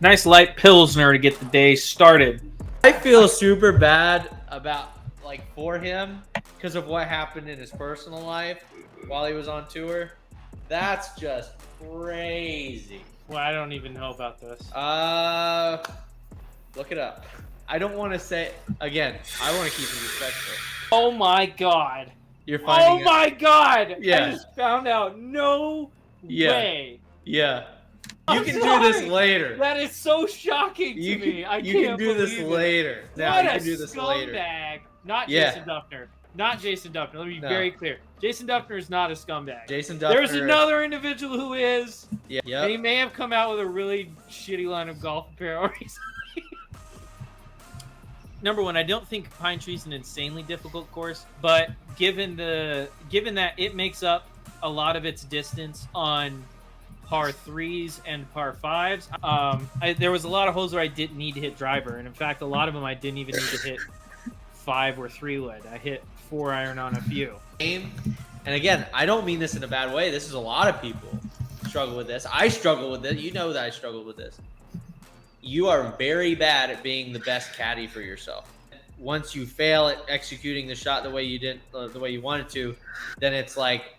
Nice light Pilsner to get the day started. I feel super bad about for him because of what happened in his personal life while he was on tour. That's just crazy. Well, I don't even know about this. Look it up. I don't want to say again. I want to keep it respectful. Oh my god. You're finding. Oh my god. Yeah. I just found out. No way. Yeah. You I'm can sorry. do this later. That is so shocking to me. You can do this later. What you a can do this later. scumbag. Not Yeah. Jason Duffner. Not Jason Duffner. Let me be No. very clear. Jason Duffner is not a scumbag. Jason Duffner. There's another individual who is. Yeah. And he may have come out with a really shitty line of golf apparel recently. Number one, I don't think Pine Tree's an insanely difficult course, but given that it makes up a lot of its distance on par 3s and par 5s, there was a lot of holes where I didn't need to hit driver, and in fact, a lot of them I didn't even need to hit 5 or 3 wood. I hit 4 iron on a few. And again, I don't mean this in a bad way. This is a lot of people struggle with this. I struggle with it. You know that I struggle with this. You are very bad at being the best caddy for yourself. Once you fail at executing the shot the way you didn't, the way you wanted to, then it's like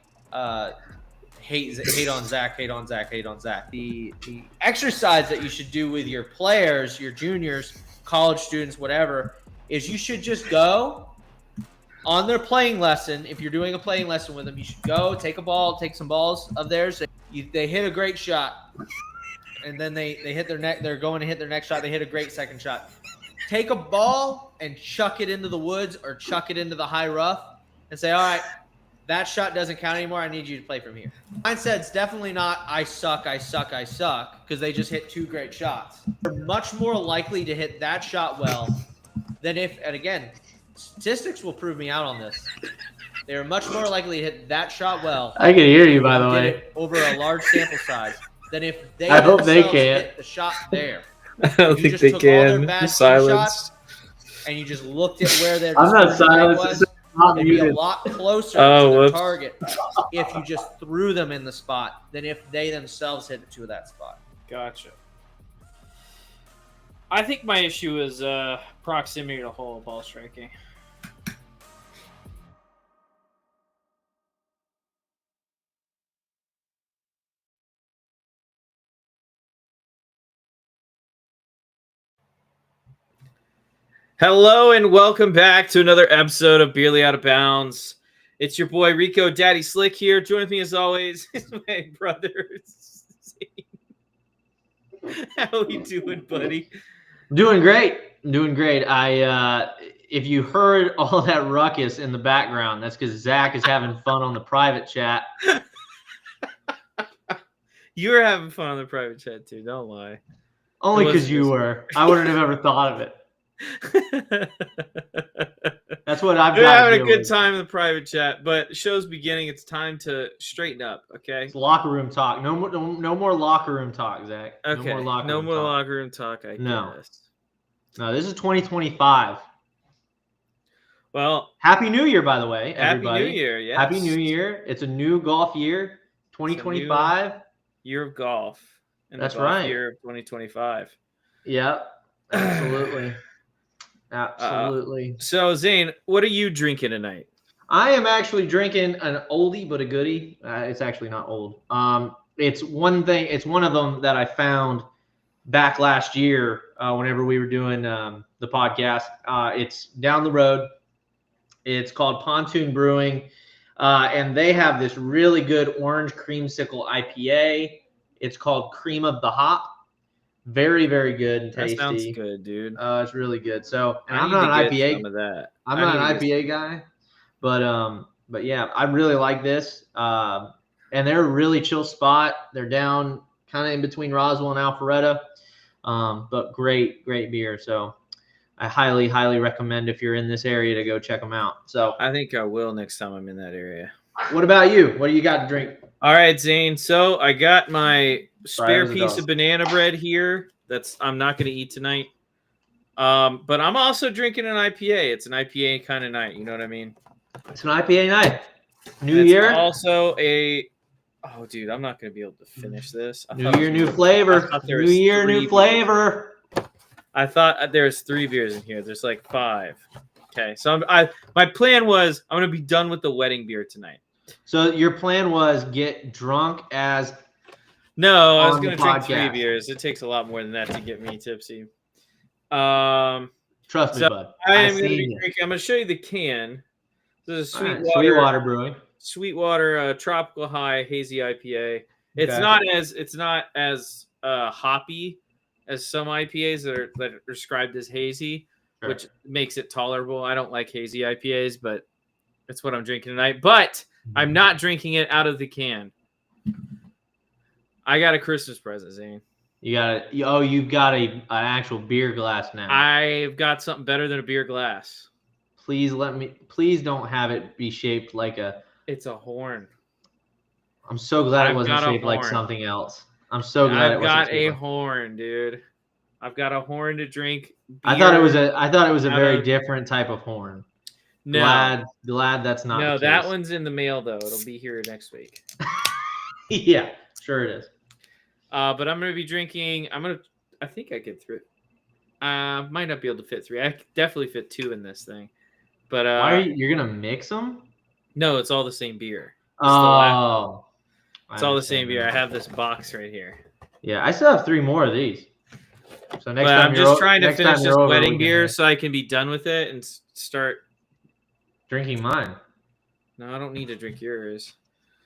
hate on Zach, hate on Zach, hate on Zach. The exercise that you should do with your players, your juniors, college students, whatever, is you should just go on their playing lesson. If you're doing a playing lesson with them, you should go take some balls of theirs. They hit a great shot, and then they hit their neck. They're going to hit their next shot. They hit a great second shot. Take a ball and chuck it into the woods or chuck it into the high rough and say, all right, that shot doesn't count anymore. I need you to play from here. Mindset's definitely not I suck, because they just hit 2 great shots. They're much more likely to hit that shot well than if, and again, statistics will prove me out on this. They're much more likely to hit that shot well. I can hear you, by the way. Over a large sample size than if they I hope they themselves can. hit the shot there. I don't think they can. Silence. And you just looked at where their I'm not silenced. was. It'd be a lot closer to the target if you just threw them in the spot than if they themselves hit it to that spot. Gotcha. I think my issue is proximity to hole ball striking. Hello and welcome back to another episode of Barely Out of Bounds. It's your boy Rico Daddy Slick here. Joining me as always is my brother. How you doing, buddy? Doing great. If you heard all that ruckus in the background, that's because Zach is having fun on the private chat. You were having fun on the private chat too, don't lie. Only because you were. I wouldn't have ever thought of it. That's what I've We're got. having a good time in the private chat, but show's beginning. It's time to straighten up, okay? It's locker room talk. No more locker room talk, Zach. Okay. No more locker room talk. I guess. No, this is 2025. Well, Happy New Year, by the way, everybody. Happy New Year, yes. Happy New Year. It's a new golf year, 2025. Year of golf. And That's the golf right. Year of 2025. Yep, absolutely. Absolutely. So Zane, what are you drinking tonight? I am actually drinking an oldie but a goodie. It's actually not old. It's one thing. It's one of them that I found back last year whenever we were doing the podcast. It's down the road. It's called Pontoon Brewing, and they have this really good orange creamsicle IPA. It's called Cream of the Hop. Very, very good and tasty. That sounds good, dude. It's really good. So, and I I'm need not to an get IPA. some of that. I'm not an IPA guy, but yeah, I really like this. And they're a really chill spot. They're down kind of in between Roswell and Alpharetta, but great beer. So I highly, highly recommend if you're in this area to go check them out. So I think I will next time I'm in that area. what about you? What do you got to drink? All right, Zane. So I got my spare piece of banana bread here. I'm not going to eat tonight. But I'm also drinking an IPA. It's an IPA kind of night. You know what I mean? It's an IPA night. New year. Also oh, dude, I'm not going to be able to finish this. New year, new flavor. New year, new flavor. I thought there was 3 beers in here. There's like 5. Okay, so my plan was I'm going to be done with the wedding beer tonight. So your plan was get drunk as... No, I was going to drink 3 beers. It takes a lot more than that to get me tipsy. Trust me, bud. I'm going to be drinking. I'm going to show you the can. This is Sweetwater Brewing. Sweetwater Tropical High Hazy IPA. It's not as hoppy as some IPAs that are described as hazy, which makes it tolerable. I don't like hazy IPAs, but that's what I'm drinking tonight. But I'm not drinking it out of the can. I got a Christmas present, Zane. You've got an actual beer glass now. I've got something better than a beer glass. Please don't have it be shaped like a... It's a horn. I'm so glad it wasn't shaped like something else. I'm so glad it wasn't. I've got a horn, dude. I've got a horn to drink beer. I thought it was a very different type of horn. No. Glad that's not. No, the case. that one's in the mail though. It'll be here next week. Yeah, sure it is. But I'm gonna be drinking. I think I could through. Might not be able to fit 3. I could definitely fit 2 in this thing. But why are you're gonna mix them? No, it's all the same beer. It's all the same beer. I have this box right here. Yeah, I still have 3 more of these. So next time I'm just trying to finish this wedding beer so I can be done with it and start drinking mine. No, I don't need to drink yours.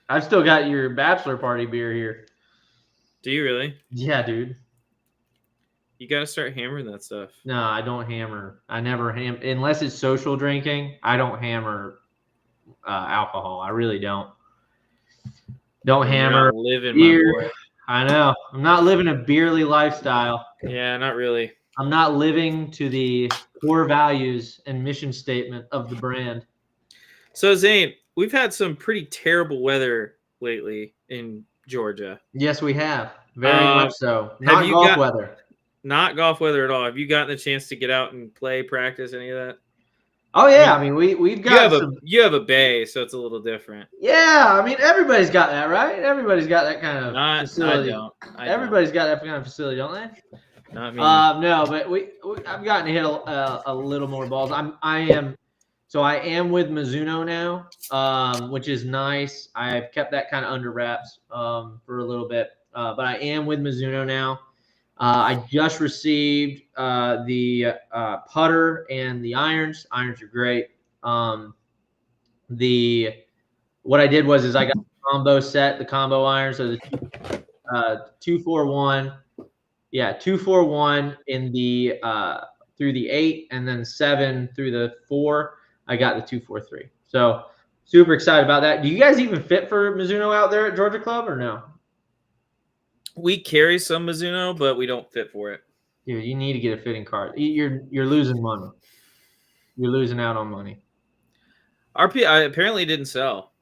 I've still got your bachelor party beer here. Do you really? Yeah, dude. You got to start hammering that stuff. No, I don't hammer. I never unless it's social drinking. I don't hammer alcohol. I really don't. Don't hammer beer. I know. I'm not living a beerly lifestyle. Yeah, not really. I'm not living to the core values and mission statement of the brand. So, Zane, we've had some pretty terrible weather lately in Georgia. Yes, we have. Very much so. Not golf weather. Not golf weather at all. Have you gotten a chance to get out and play, practice, any of that? Oh yeah, I mean we've got you have a bay, so it's a little different. Yeah, I mean everybody's got that, right? Everybody's got that kind of facility. Everybody's got that kind of facility, don't they? Not me. No, but I've gotten to hit a little more balls. I am with Mizuno now, which is nice. I've kept that kind of under wraps for a little bit, but I am with Mizuno now. I just received the putter and the irons. Irons are great. What I did was I got the combo set, the combo irons. So the 241, 241 in the through the 8, and then 7 through the 4. I got the 243. So super excited about that. Do you guys even fit for Mizuno out there at Georgia Club or no? We carry some Mizuno, but we don't fit for it. Dude, you need to get a fitting card. You're losing money. You're losing out on money. RPI apparently didn't sell.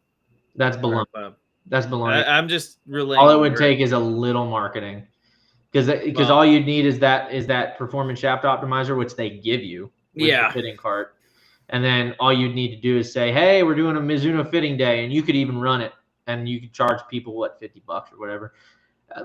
That's baloney. That's baloney. I'm just relaying. All it would take is a little marketing, because all you need is that performance shaft optimizer, which they give you. With the fitting cart, and then all you'd need to do is say, "Hey, we're doing a Mizuno fitting day," and you could even run it, and you could charge people $50 or whatever.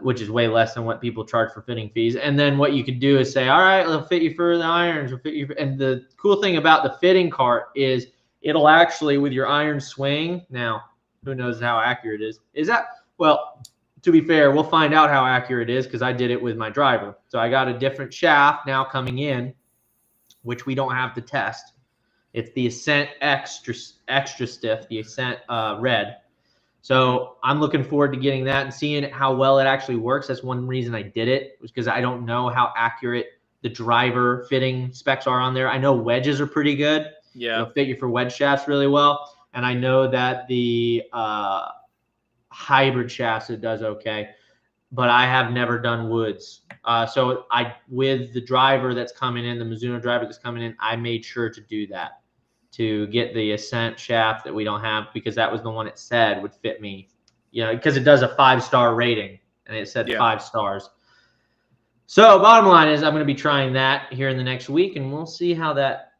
which is way less than what people charge for fitting fees. And then what you could do is say, all right, we'll fit you for the irons. We'll fit you. And the cool thing about the fitting cart is it'll actually, with your iron swing, now, who knows how accurate it is. Is that, well, to be fair, we'll find out how accurate it is because I did it with my driver. So I got a different shaft now coming in, which we don't have to test. It's the Ascent extra stiff, the Ascent red. So I'm looking forward to getting that and seeing how well it actually works. That's one reason I did it, was because I don't know how accurate the driver fitting specs are on there. I know wedges are pretty good. Yeah. It'll fit you for wedge shafts really well. And I know that the hybrid shafts, it does okay. But I have never done woods. So with the driver that's coming in, the Mizuno driver that's coming in, I made sure to do that, to get the Ascent shaft that we don't have, because that was the one it said would fit me, because it does a 5-star rating and it said 5 stars. So bottom line is I'm going to be trying that here in the next week, and we'll see how that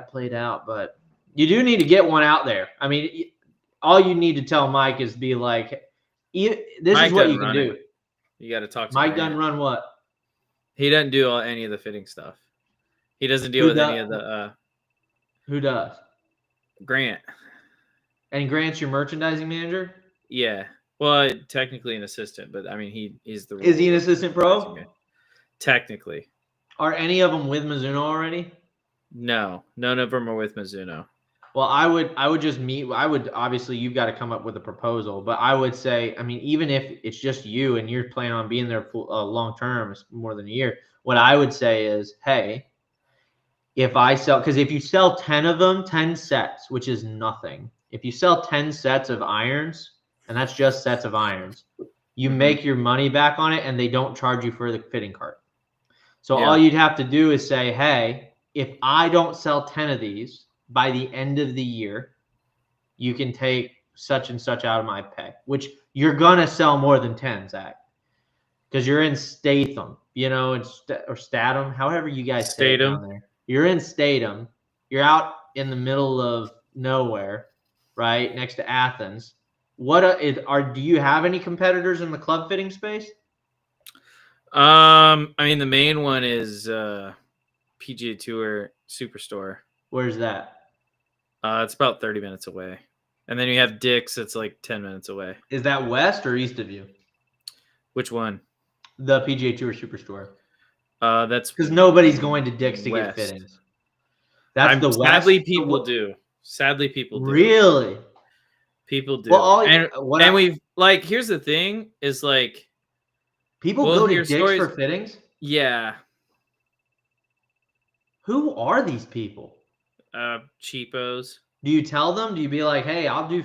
played out. But you do need to get one out there. I mean, all you need to tell Mike is be like, this is what you can do. You got to talk to Mike doesn't run what? He doesn't do any of the fitting stuff. He doesn't deal with any of the. Who does? Grant. And Grant's your merchandising manager? Yeah. Well, technically an assistant, but I mean, he's the. Is he an assistant pro? Technically. Are any of them with Mizuno already? No, none of them are with Mizuno. Well, I would just meet. Obviously, you've got to come up with a proposal, but I would say, I mean, even if it's just you and you're planning on being there for long term, more than a year, what I would say is, hey, if I sell, because if you sell 10 of them, 10 sets, which is nothing. If you sell 10 sets of irons, and that's just sets of irons, you make your money back on it, and they don't charge you for the fitting cart. So all you'd have to do is say, hey, if I don't sell 10 of these by the end of the year, you can take such and such out of my pay, which you're going to sell more than 10, Zach, because you're in Statham, or Statham, however you guys say it down there. You're in Statham. You're out in the middle of nowhere, right, next to Athens. Do you have any competitors in the club fitting space? I mean, the main one is PGA Tour Superstore. Where's that? It's about 30 minutes away. And then you have Dick's, it's like 10 minutes away. Is that west or east of you? Which one? The PGA Tour Superstore. That's because nobody's going to Dick's to get fittings. That's the west. Sadly, people do. Sadly, people do. Really? People do. Well, and we've like, here's the thing: is like people go to Dick's for fittings. Yeah. Who are these people? Cheapos. Do you tell them? Do you be like, "Hey, I'll do a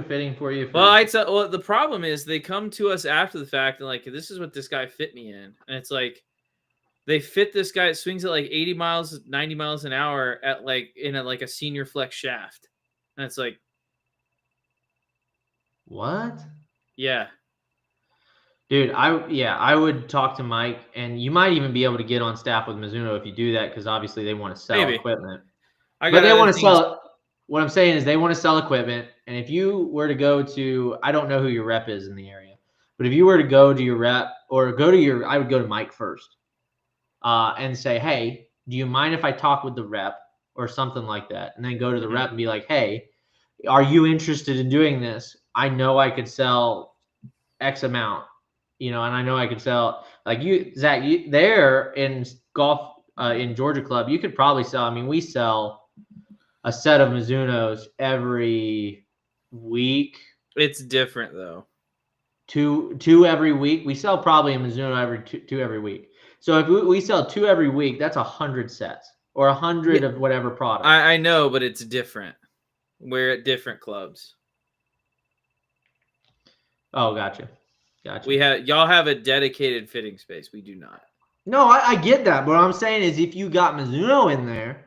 fitting for you"? Well, the problem is they come to us after the fact and like, this is what this guy fit me in, and it's like they fit this guy. It swings at like 80 miles, 90 miles an hour at like in a senior flex shaft, and it's like, what? Yeah. Dude, I would talk to Mike, and you might even be able to get on staff with Mizuno if you do that, because obviously they want to sell equipment. But they want to sell. What I'm saying is they want to sell equipment, and if you were to go to, I don't know who your rep is in the area, but if you were to go to your rep or I would go to Mike first, and say, hey, do you mind if I talk with the rep or something like that, and then go to the rep and be like, hey, are you interested in doing this? I know I could sell X amount. And I know I could sell, like you, Zach, there in golf, in Georgia Club, you could probably sell, I mean, we sell a set of Mizunos every week. It's different though. Two every week. We sell probably a Mizuno every two every week. So if we sell 2 every week, that's 100 sets or 100 of whatever product. I know, but it's different. We're at different clubs. Oh, gotcha. Y'all have a dedicated fitting space. We do not. No, I get that. But what I'm saying is if you got Mizuno in there,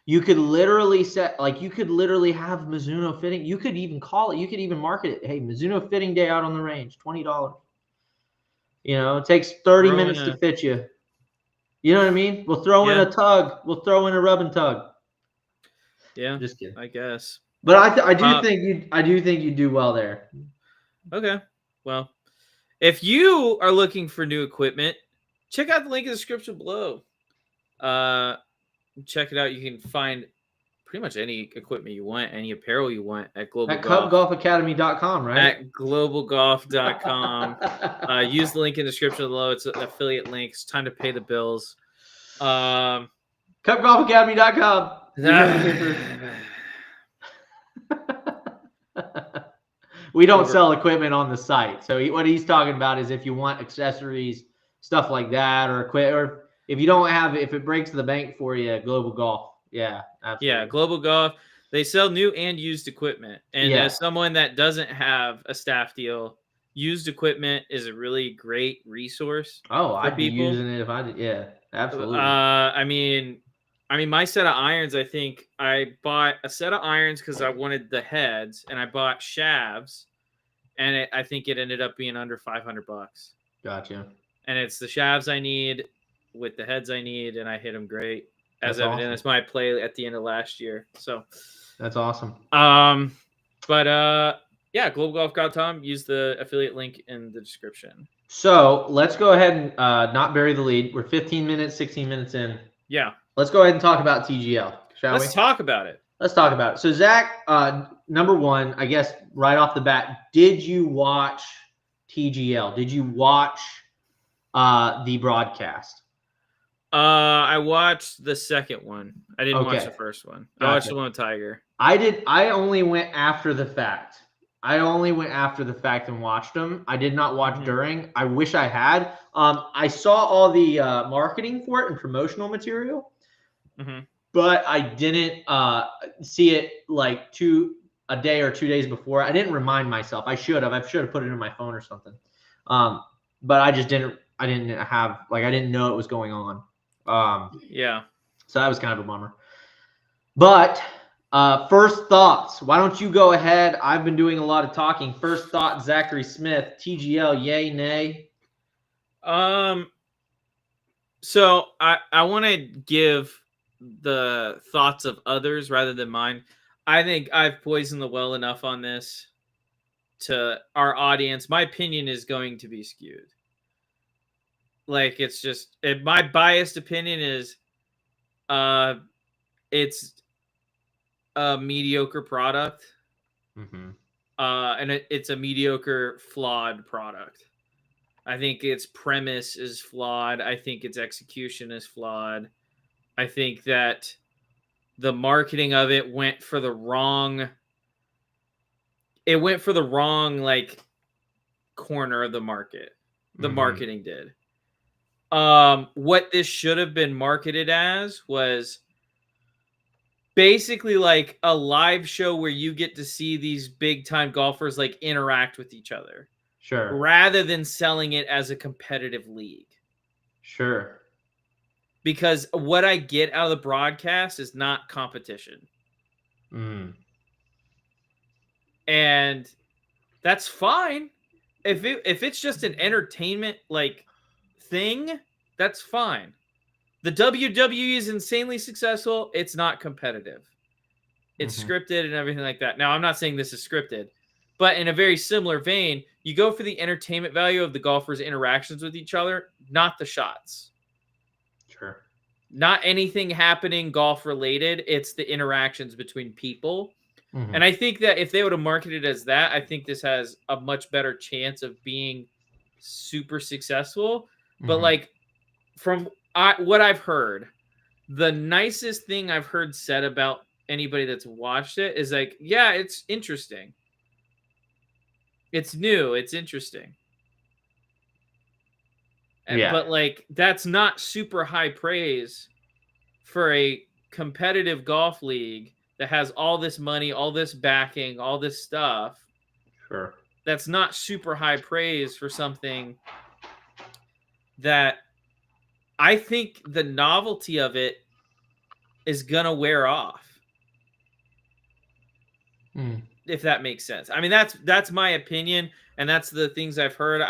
you could literally have Mizuno fitting. You could even call it, you could even market it. Hey, Mizuno fitting day out on the range, $20. It takes 30 minutes to fit you. You know what I mean? We'll throw in a tug. We'll throw in a rub and tug. Yeah. Just kidding. I guess. But I do think you do well there. Okay. Well, If you are looking for new equipment, check out the link in the description below. Check it out. You can find pretty much any equipment you want, any apparel you want at Global At Golf. cubgolfacademy.com, right? At globalgolf.com. Use the link in the description below. It's an affiliate link. It's time to pay the bills. Cubgolfacademy.com. We don't sell equipment on the site. So what he's talking about is if you want accessories, stuff like that, or if you don't have, if it breaks the bank for you, Global Golf. Yeah, absolutely. Yeah, Global Golf. They sell new and used equipment. And as someone that doesn't have a staff deal, used equipment is a really great resource. Oh, I'd be using it if I did. Yeah, absolutely. I mean, my set of irons, I think I bought a set of irons because I wanted the heads, and I bought shafts, and I think it ended up being under $500. Gotcha. And it's the shafts I need with the heads I need, and I hit them great. As evident, that's my play at the end of last year. So that's awesome. Yeah, globalgolf.com. Use the affiliate link in the description. So let's go ahead and not bury the lead. We're 15 minutes, 16 minutes in. Yeah. Let's go ahead and talk about TGL, shall we? Let's talk about it. Let's talk about it. So Zach, number one, I guess right off the bat, did you watch TGL? Did you watch the broadcast? I watched the second one. I didn't watch the first one. I watched the one with Tiger. I did. I only went after the fact. And watched them. I did not watch during. I wish I had. I saw all the marketing for it and promotional material, but I didn't see it like a day or 2 days before. I didn't remind myself. I should have. I should have put it in my phone or something. But I just didn't. I didn't know it was going on. Yeah. So that was kind of a bummer. But first thoughts. Why don't you go ahead? I've been doing a lot of talking. First thought, Zachary Smith, TGL, yay, nay? So I want to give the thoughts of others rather than mine. I think I've poisoned the well enough on this to our audience. My opinion is going to be skewed. Like, it's just my biased opinion is it's a mediocre product. And it's a mediocre, flawed product. I think its premise is flawed. I think its execution is flawed. I think that the marketing of it went for the wrong like corner of the market. The marketing did. What this should have been marketed as was basically like a live show where you get to see these big time golfers like interact with each other. Sure. Rather than selling it as a competitive league. Sure. Because what I get out of the broadcast is not competition. And that's fine. If it's just an entertainment like thing, that's fine. The WWE is insanely successful. It's not competitive. It's scripted and everything like that. Now, I'm not saying this is scripted, but in a very similar vein, you go for the entertainment value of the golfers' interactions with each other, not the shots. Sure. Not anything happening golf related. It's the interactions between people. And I think that if they would have marketed it as that, I think this has a much better chance of being super successful. But like from what I've heard, the nicest thing I've heard said about anybody that's watched it is like, yeah, it's interesting. It's new. It's interesting. But like, that's not super high praise for a competitive golf league that has all this money, all this backing, all this stuff. Sure. That's not super high praise for something that I think the novelty of it is going to wear off. If that makes sense. I mean, that's my opinion, and that's the things I've heard.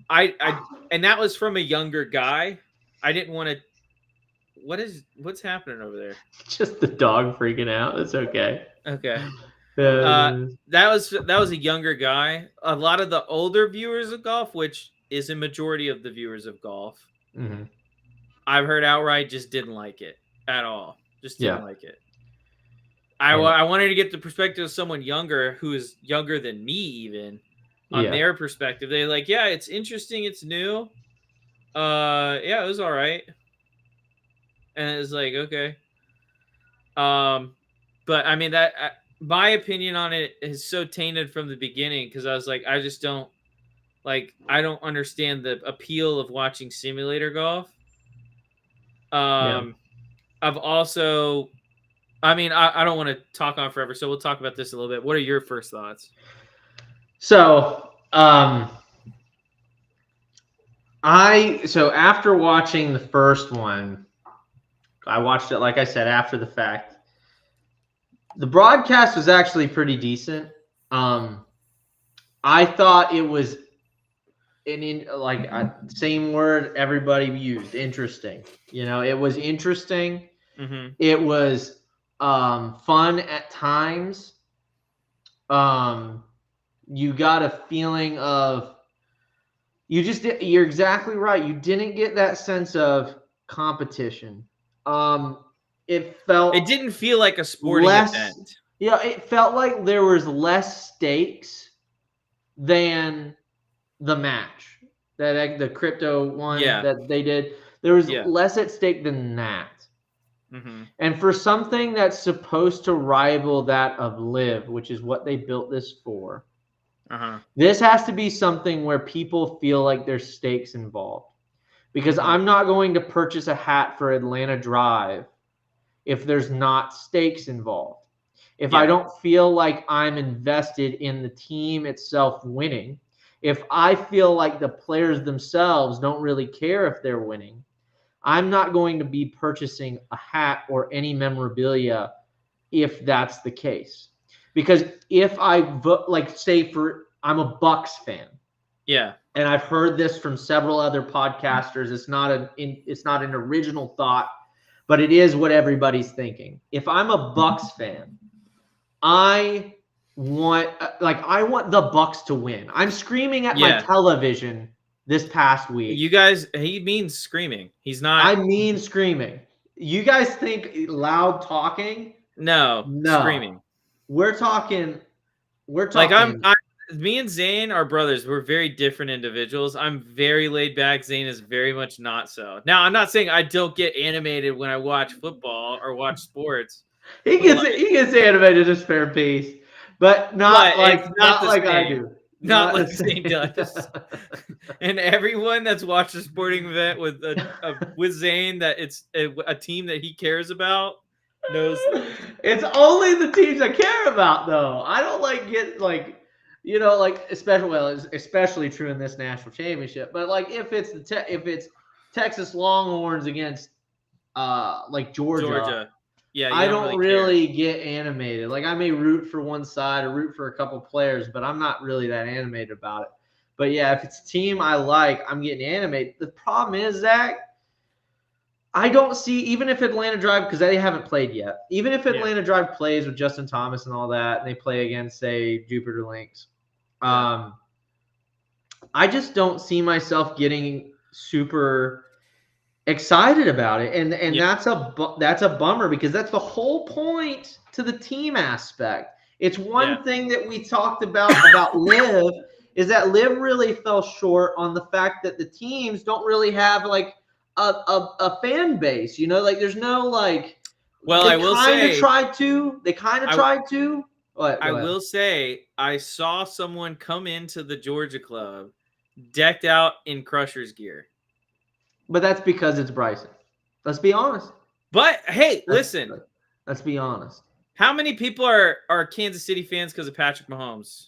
And that was from a younger guy. I didn't want to. What's happening over there? Just the dog freaking out. It's okay. Okay. That was a younger guy. A lot of the older viewers of golf, which is a majority of the viewers of golf, I've heard outright just didn't like it at all. Just didn't like it. I wanted to get the perspective of someone younger who is younger than me, even on their perspective. They're like, yeah, it's interesting, it's new. Yeah, it was all right. And it was like, okay. But I mean my opinion on it is so tainted from the beginning because I was like, I just don't I don't understand the appeal of watching simulator golf. I've also, I mean, I don't want to talk on forever, so we'll talk about this a little bit. What are your first thoughts? So, after watching the first one, I watched it, like I said, after the fact. The broadcast was actually pretty decent. I thought it was same word everybody used, interesting. It was interesting. It was fun at times. You got a feeling of you're exactly right. You didn't get that sense of competition. It didn't feel like a sporting event. Yeah, it felt like there was less stakes than the match, the crypto one that they did. There was less at stake than that. And for something that's supposed to rival that of LIV, which is what they built this for, this has to be something where people feel like there's stakes involved. Because I'm not going to purchase a hat for Atlanta Drive if there's not stakes involved. If I don't feel like I'm invested in the team itself winning, if I feel like the players themselves don't really care if they're winning, I'm not going to be purchasing a hat or any memorabilia if that's the case. Because if I vote, I'm a Bucks fan. Yeah. And I've heard this from several other podcasters. It's not an original thought, but it is what everybody's thinking. If I'm a Bucks fan, I want the Bucks to win. I'm screaming at my television this past week. You guys, he means screaming. He's not. I mean screaming. You guys think loud talking? No. Screaming. We're talking. Me and Zane are brothers. We're very different individuals. I'm very laid back. Zane is very much not so. Now, I'm not saying I don't get animated when I watch football or watch sports. He gets animated as fair piece, but not like I do. Not like Zane does. And everyone that's watched a sporting event with Zane that it's a team that he cares about knows. It's only the teams I care about, though. I don't especially true in this national championship. But if it's Texas Longhorns against Georgia. Yeah, I don't really get animated. I may root for one side or root for a couple players, but I'm not really that animated about it. But yeah, if it's a team I like, I'm getting animated. The problem is, Zach, I don't see, even if Atlanta Drive, because they haven't played yet, even if Atlanta Drive plays with Justin Thomas and all that, and they play against, say, Jupiter Lynx, I just don't see myself getting super excited about it, and that's a bummer, because that's the whole point to the team aspect. It's one thing that we talked about LIV is that LIV really fell short on the fact that the teams don't really have a fan base. There's no Well, I will say they kind of tried to. I will say I saw someone come into the Georgia club decked out in Crushers gear. But that's because it's Bryson. Let's be honest. But hey, listen. Let's be honest. How many people are Kansas City fans because of Patrick Mahomes?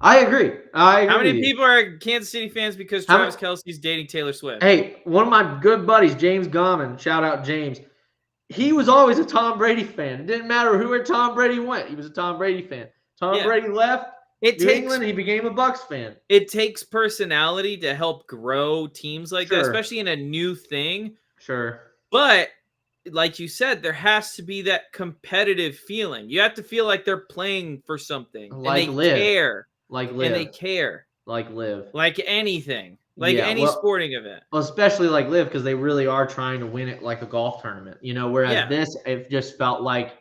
I agree. How many people are Kansas City fans because Travis Kelce's dating Taylor Swift? Hey, one of my good buddies, James Gorman, shout out James. He was always a Tom Brady fan. It didn't matter where Tom Brady went. He was a Tom Brady fan. Brady left New England, he became a Bucks fan. It takes personality to help grow teams like that, especially in a new thing. Sure. But like you said, there has to be that competitive feeling. You have to feel like they're playing for something, Like and they LIV. care, Like and they LIV. care, Like LIV. like anything, like Yeah, any sporting event. Well, especially like LIV, because they really are trying to win it like a golf tournament, whereas this, it just felt like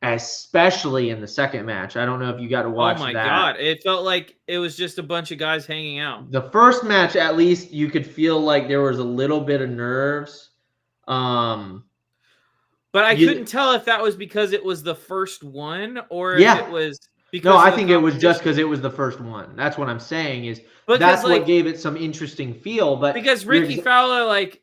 especially in the second match. I don't know if you got to watch that. Oh my God. It felt like it was just a bunch of guys hanging out. The first match, at least you could feel like there was a little bit of nerves. But I couldn't tell if that was because it was the first one or if it was because No, I think it was just because it was the first one. That's what I'm saying is that's what gave it some interesting feel. But because Ricky Fowler, like,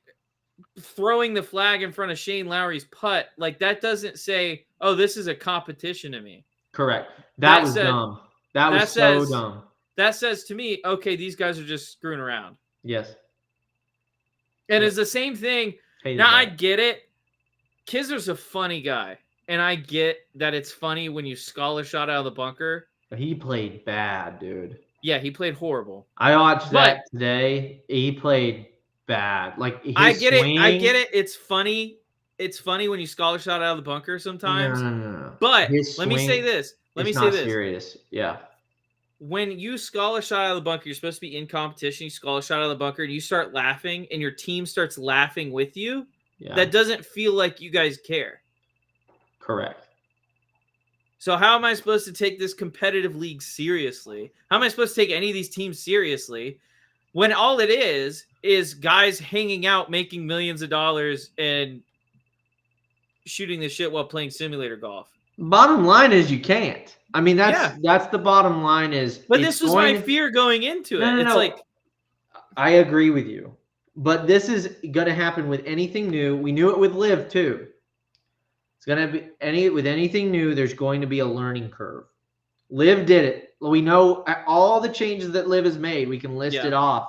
throwing the flag in front of Shane Lowry's putt, like, that doesn't say, oh, this is a competition to me. Correct. That was dumb. That was so dumb. That says to me, okay, these guys are just screwing around. Yes. And it's the same thing. Now, I get it. Kisner's a funny guy. And I get that it's funny when you scholar shot out of the bunker. But he played bad, dude. Yeah, he played horrible. I watched that today. He played bad. Like, I get it. I get it. It's funny. It's funny when you scholar shot out of the bunker sometimes. No. But let me say this. Serious. Yeah. When you scholar shot out of the bunker, you're supposed to be in competition. You scholar shot out of the bunker, and you start laughing, and your team starts laughing with you. Yeah. That doesn't feel like you guys care. Correct. So how am I supposed to take this competitive league seriously? How am I supposed to take any of these teams seriously when all it is guys hanging out, making millions of dollars, and shooting the shit while playing simulator golf? Bottom line is you can't. I mean, that's the bottom line is. But this was my fear going into it. It's like, I agree with you, but this is going to happen with anything new. We knew it with LIV too. It's going to be with anything new. There's going to be a learning curve. LIV did it. We know all the changes that LIV has made. We can list it off.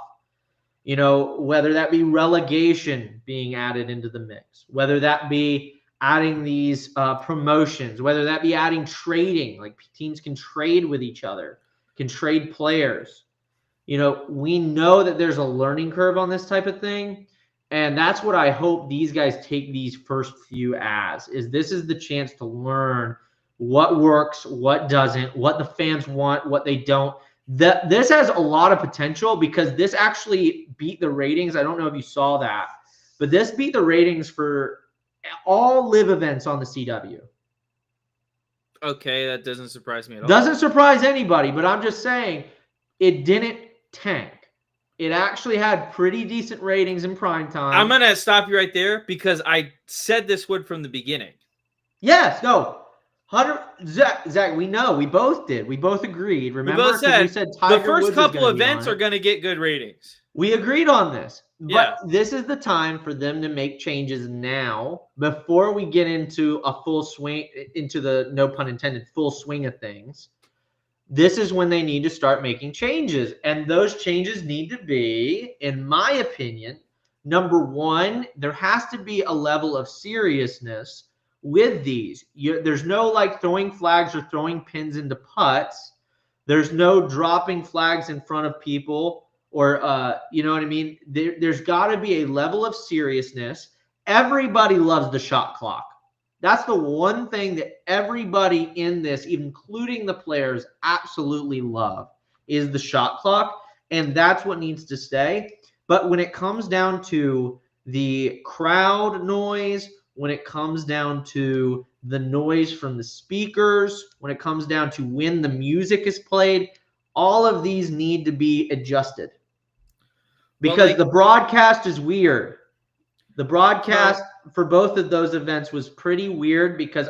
Whether that be relegation being added into the mix, whether that be adding these promotions, whether that be adding trading, like teams can trade with each other, can trade players. We know that there's a learning curve on this type of thing. And that's what I hope these guys take these first few is this is the chance to learn what works, what doesn't, what the fans want, what they don't. This has a lot of potential because this actually beat the ratings. I don't know if you saw that, but this beat the ratings for all LIV events on the CW. Okay, that doesn't surprise me at all. Doesn't surprise anybody, but I'm just saying it didn't tank. It actually had pretty decent ratings in prime time. I'm going to stop you right there because I said this would from the beginning. Yes, no. Zach, we know. We both did. We both agreed. Remember? We both said the first couple events are going to get good ratings. We agreed on this. But this is the time for them to make changes now before we get into a full swing, into the, no pun intended, full swing of things. This is when they need to start making changes. And those changes need to be, in my opinion, number one, there has to be a level of seriousness with these. There's no like throwing flags or throwing pins into putts. There's no dropping flags in front of people or, you know what I mean? There's got to be a level of seriousness. Everybody loves the shot clock. That's the one thing that everybody in this, including the players, absolutely love is the shot clock. And that's what needs to stay. But when it comes down to the crowd noise, when it comes down to the noise from the speakers, when it comes down to when the music is played, all of these need to be adjusted. Because the broadcast is weird. The broadcast for both of those events was pretty weird because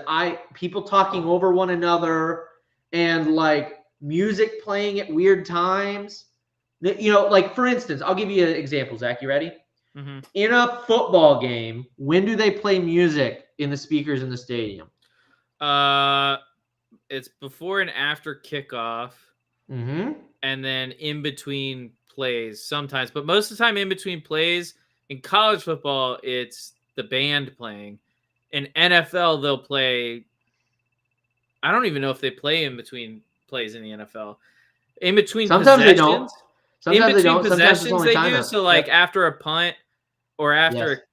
people talking over one another and like music playing at weird times. Like for instance, I'll give you an example, Zach. You ready? Mm-hmm. In a football game, when do they play music in the speakers in the stadium? It's before and after kickoff. Mm-hmm. And then in between plays sometimes, but most of the time in between plays. In college football, it's the band playing. In NFL, they'll play. I don't even know if they play in between plays in the NFL. In between sometimes possessions, they don't. Sometimes in between they don't. possessions they do. Timeout. So like after a punt or after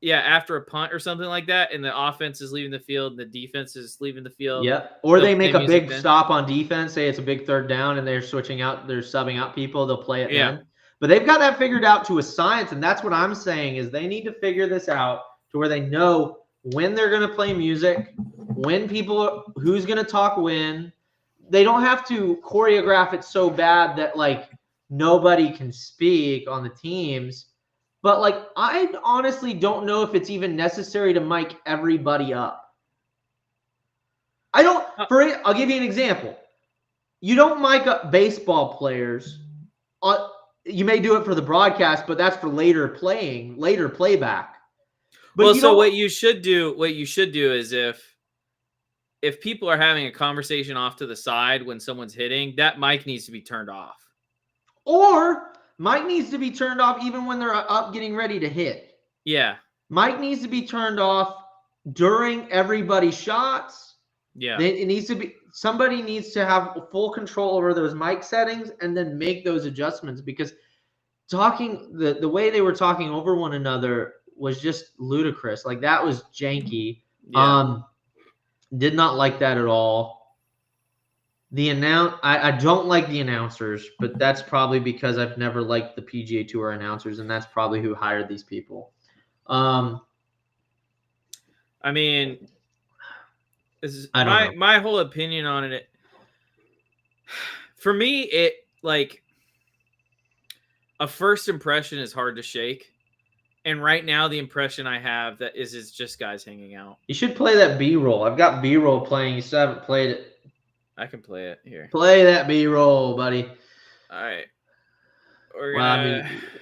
after a punt or something like that, and the offense is leaving the field, and the defense is leaving the field. Yeah. Or they make a big then. stop on defense, say it's a big third down, and they're subbing out people, they'll play it Yeah. then. But they've got that figured out to a science, and that's what I'm saying is they need to figure this out to where they know when they're going to play music, who's going to talk when. They don't have to choreograph it so bad that like nobody can speak on the teams. But like I honestly don't know if it's even necessary to mic everybody up. I'll give you an example. You don't mic up baseball players. You may do it for the broadcast, but that's for later playback. But what you should do is if people are having a conversation off to the side when someone's hitting, that mic needs to be turned off. Or mic needs to be turned off even when they're up getting ready to hit. Yeah. Mic needs to be turned off during everybody's shots. Yeah. It needs to be somebody needs to have full control over those mic settings and then make those adjustments because talking the way they were talking over one another was just ludicrous. Like that was janky. Yeah. Did not like that at all. I don't like the announcers, but that's probably because I've never liked the PGA Tour announcers, and that's probably who hired these people. I mean, this is I don't know. my whole opinion on it. For me, it like a first impression is hard to shake. And right now, the impression I have that is it's just guys hanging out. You should play that B-roll. I've got B-roll playing. You still haven't played it. I can play it here. Play that B-roll, buddy. All right.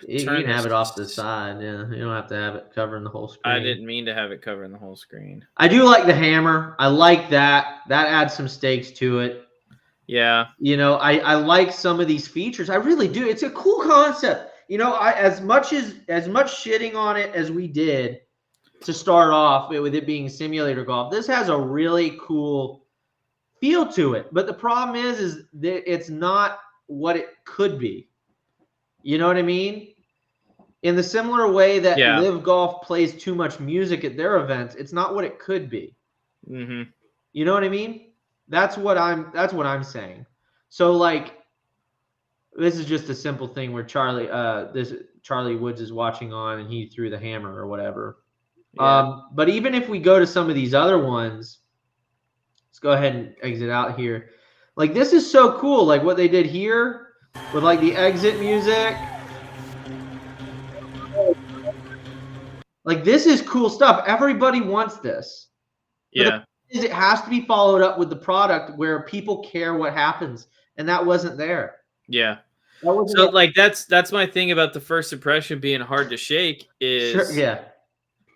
You can have it off the side. Yeah, you don't have to have it covering the whole screen. I didn't mean to have it covering the whole screen. I do like the hammer. I like that. That adds some stakes to it. Yeah. You know, I like some of these features. I really do. It's a cool concept. You know, as much shitting on it as we did to start off with it being simulator golf, this has a really cool feel to it. But the problem is that it's not what it could be. You know what I mean? In the similar way that LIV Golf plays too much music at their events, it's not what it could be. Mm-hmm. You know what I mean? That's what I'm saying. So like, this is just a simple thing where Charlie Woods is watching on and he threw the hammer or whatever. Yeah. But even if we go to some of these other ones, let's go ahead and exit out here. Like this is so cool. Like what they did here with like the exit music. Like this is cool stuff. Everybody wants this. Yeah. It has to be followed up with the product where people care what happens. And that wasn't there. Yeah. So like that's my thing about the first impression being hard to shake is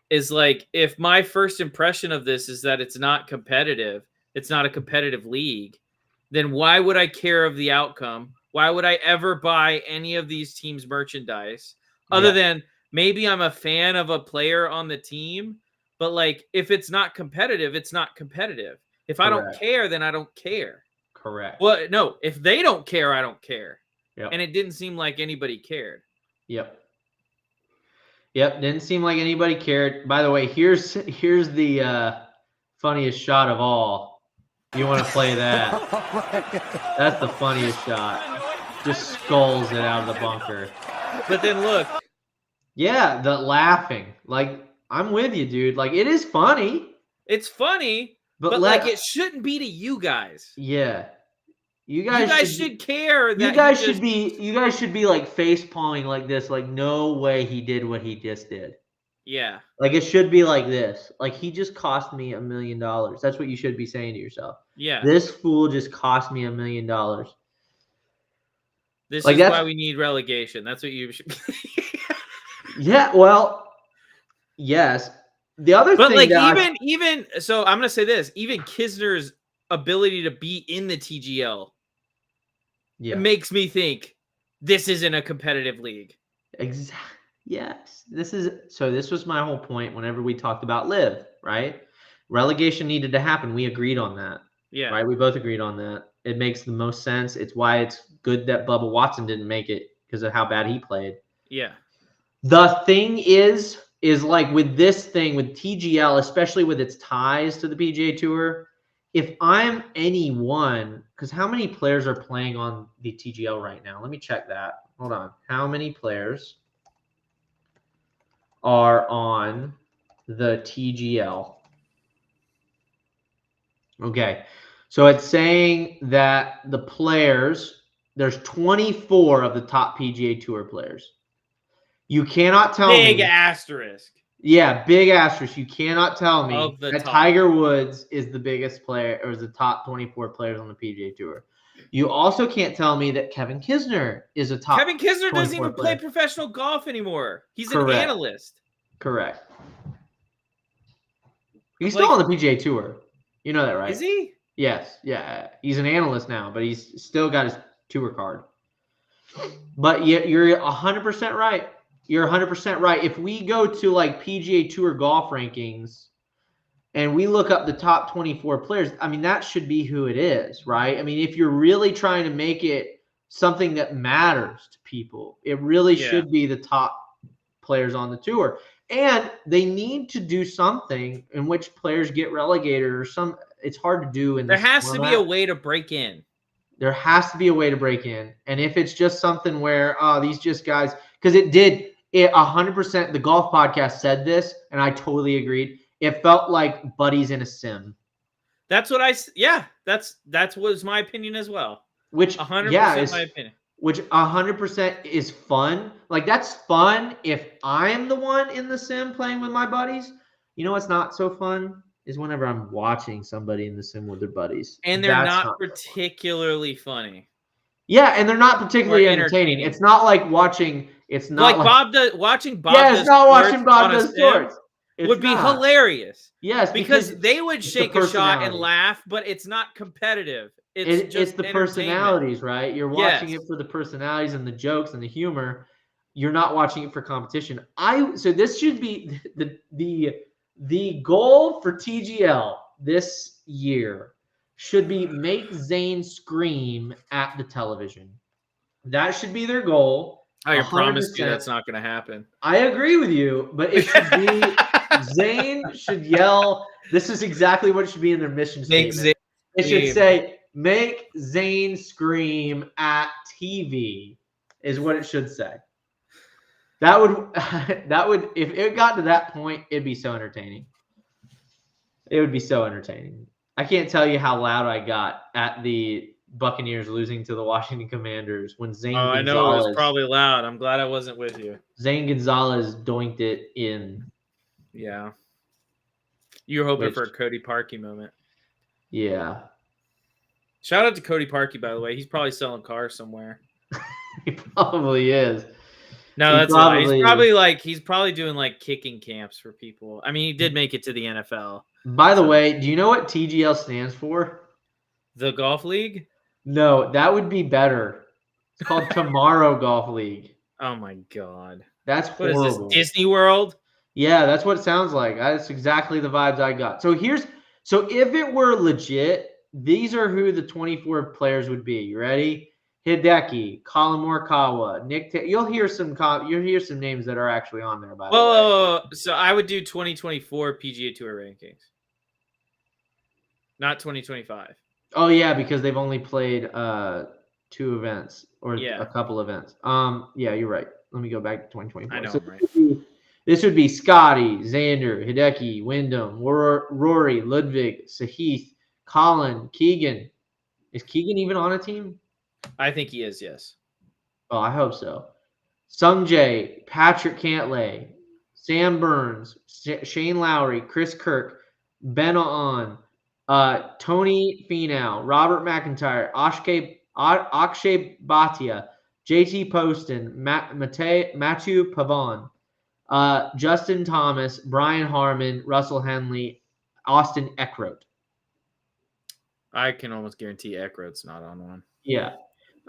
is like if my first impression of this is that it's not competitive, it's not a competitive league, then why would I care of the outcome? Why would I ever buy any of these teams' merchandise other than maybe I'm a fan of a player on the team, but like if it's not competitive, it's not competitive. If I don't care, then I don't care. Correct. Well, no, if they don't care, I don't care. Yep. And it didn't seem like anybody cared. Yep. Didn't seem like anybody cared. By the way, here's the funniest shot of all. You want to play that? That's the funniest shot. Just skulls it out of the bunker. But then look. Yeah, the laughing. Like, I'm with you, dude. Like, it is funny. It's funny, but like it shouldn't be to you guys. Yeah. You guys should care. That you guys should be like face palming like this. Like, no way he did what he just did. Yeah. Like it should be like this. Like he just cost me $1 million. That's what you should be saying to yourself. Yeah. This fool just cost me $1 million. This is why we need relegation. That's what you should. Yeah. Well. Yes. The other thing, like even so, I'm gonna say this. Even Kisner's ability to be in the TGL it makes me think this isn't a competitive league. Exactly. Yes. This was my whole point whenever we talked about LIV, right? Relegation needed to happen. We agreed on that. Yeah. Right? We both agreed on that. It makes the most sense. It's why it's good that Bubba Watson didn't make it because of how bad he played. Yeah. The thing is is like with this thing, with TGL, especially with its ties to the PGA Tour, if I'm anyone, because how many players are playing on the TGL right now? Let me check that. Hold on. How many players are on the TGL? Okay. So it's saying that the players, there's 24 of the top PGA Tour players. You cannot tell me. Big asterisk. Yeah, big asterisk. You cannot tell me Of the that top. Tiger Woods is the biggest player or is the top 24 players on the PGA Tour. You also can't tell me that Kevin Kisner is a top. Kevin Kisner doesn't 24 even player. play professional golf anymore. He's an Correct. analyst. Correct. He's Like- still on the PGA Tour. You know that, right? Is he? Yes. Yeah. He's an analyst now, but he's still got his tour card. But you're 100% right. You're 100% right. If we go to like PGA Tour golf rankings and we look up the top 24 players, I mean, that should be who it is, right? I mean, if you're really trying to make it something that matters to people, it really should be the top players on the tour. And they need to do something in which players get relegated or some. It's hard to do in There this has format. to be a way to break in. There has to be a way to break in. And if it's just something where, these just guys, because it 100%, the golf podcast said this, and I totally agreed. It felt like buddies in a sim. That's what that was my opinion as well. Which 100% my opinion. Which 100% is fun. Like, that's fun if I'm the one in the sim playing with my buddies. You know what's not so fun? Is whenever I'm watching somebody in the sim with their buddies. And they're not particularly funny. Yeah, and they're not particularly entertaining. It's not like watching. It's not like watching Bob. Yeah, it's not watching Bob does sports. Would be hilarious. Yes, because they would shake a shot and laugh, but it's not competitive. It's the personalities, right? You're watching it for the personalities and the jokes and the humor. You're not watching it for competition. So this should be the goal for TGL this year should be make Zane scream at the television. That should be their goal. I promise you that's not going to happen. I agree with you, but it should be Zane should yell. This is exactly what should be in their mission statement. It should say, make Zane scream at TV is what it should say. That would, if it got to that point, it'd be so entertaining. It would be so entertaining. I can't tell you how loud I got at the Buccaneers losing to the Washington Commanders when Zane Gonzalez. I know it was probably loud. I'm glad I wasn't with you. Zane Gonzalez doinked it in. Yeah. You were hoping for a Cody Parkey moment. Yeah. Shout out to Cody Parkey, by the way. He's probably selling cars somewhere. He probably is. No, that's he's probably doing like kicking camps for people. I mean, he did make it to the NFL. By the way, do you know what TGL stands for? The Golf League? No, that would be better. It's called Tomorrow Golf League. Oh my god. That's horrible. What is this, Disney World? Yeah, that's what it sounds like. That's exactly the vibes I got. So if it were legit, these are who the 24 players would be. You ready? Hideki, Colin Morikawa, Nick. You'll hear some names that are actually on there. By the way. So I would do 2024 PGA Tour rankings, not 2025. Oh yeah, because they've only played 2 events or a couple events. Yeah, you're right. Let me go back to 2024. I know, so right? This would be Scotty, Xander, Hideki, Wyndham, Rory, Ludwig, Sahith, Colin, Keegan. Is Keegan even on a team? I think he is, yes. Oh, I hope so. Sungjae, Patrick Cantlay, Sam Burns, Shane Lowry, Chris Kirk, Ben On, Tony Finau, Robert McIntyre, Akshay Bhatia, JT Poston, Matthew Pavon, Justin Thomas, Brian Harmon, Russell Henley, Austin Eckroat. I can almost guarantee Eckroat's not on one. Yeah.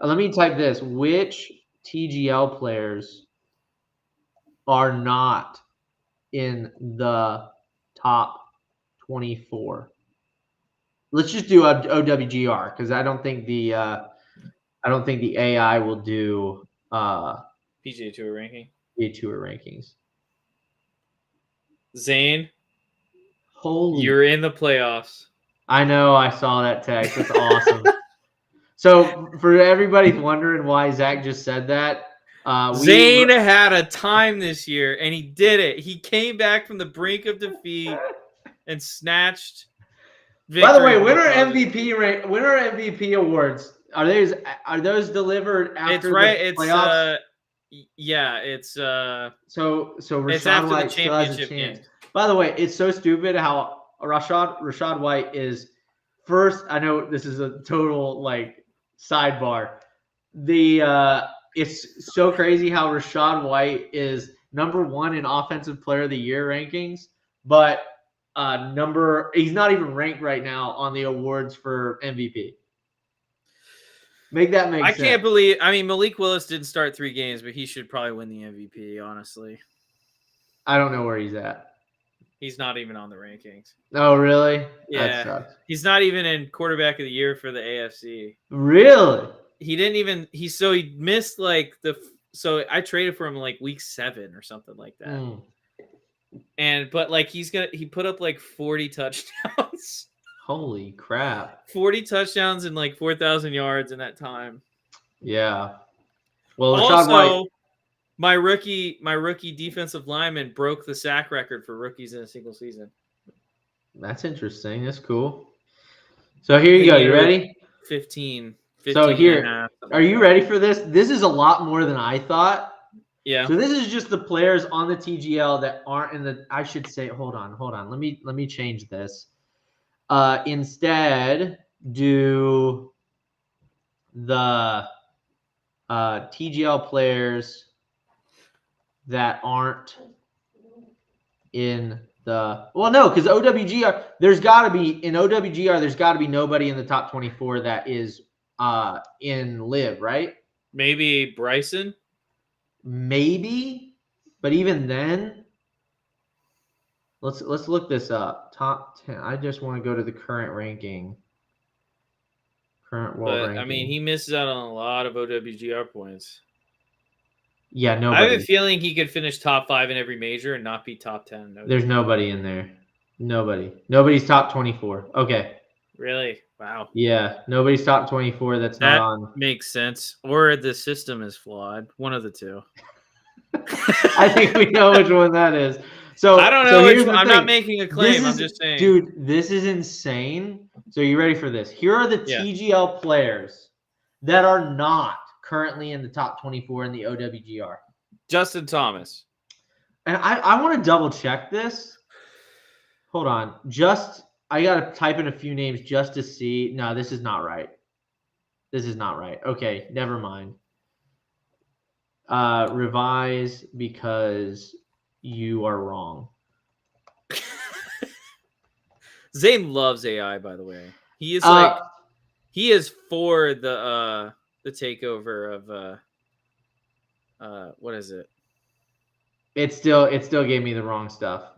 Let me type this. Which TGL players are not in the top 24? Let's just do OWGR because I don't think the AI will do PGA Tour ranking. PGA Tour rankings. Zane, Holy! you're in the playoffs. I know. I saw that text. That's awesome. So for everybody wondering why Zach just said that, Zane had a time this year, and he did it. He came back from the brink of defeat and snatched victory. By the way, winner MVP awards are those delivered after the playoffs? Yeah, it's so it's Rashad after White the still has a championship chance. game. By the way, it's so stupid how Rashad White is first. I know this is a total like sidebar. It's so crazy how Rashad White is #1 in Offensive Player of the Year rankings, but he's not even ranked right now on the awards for MVP. Make that make sense. I can't believe. I mean, Malik Willis didn't start 3 games, but he should probably win the MVP. Honestly, I don't know where he's at. He's not even on the rankings. Oh, really? Yeah, that sucks. He's not even in quarterback of the year for the AFC. Really? He didn't even. He missed like So I traded for him like week 7 or something like that. But like he put up like 40 touchdowns. Holy crap. 40 touchdowns and like 4,000 yards in that time. Yeah. Well, also, my rookie defensive lineman broke the sack record for rookies in a single season. That's interesting. That's cool. So here you go. You ready? 15 so here, and a half, are you ready for this? This is a lot more than I thought. Yeah. So this is just the players on the TGL that aren't in the. I should say, hold on. Let me change this. Instead, do the TGL players that aren't in the. Well, no, because OWGR, there's got to be in OWGR. There's got to be nobody in the top 24 that is in LIV, right? Maybe Bryson. Maybe, but even then, let's look this up. Top 10. I just want to go to the current ranking. Current world ranking. I mean, he misses out on a lot of OWGR points. Yeah, nobody. I have a feeling he could finish top 5 in every major and not be top 10. There's nobody in there. Nobody's top 24. Okay. Really? Wow. Yeah, nobody's top 24. That not on. Makes sense. Or the system is flawed. One of the two. I think we know which one that is. So I don't know. I'm not making a claim. I'm just saying. Dude, this is insane. So you ready for this? Here are the TGL players that are not currently in the top 24 in the OWGR. Justin Thomas. And I want to double check this. Hold on. I got to type in a few names just to see. No, this is not right. Okay, never mind. Revise because you are wrong. Zane loves AI, by the way. He is for the takeover of what is it? It still gave me the wrong stuff.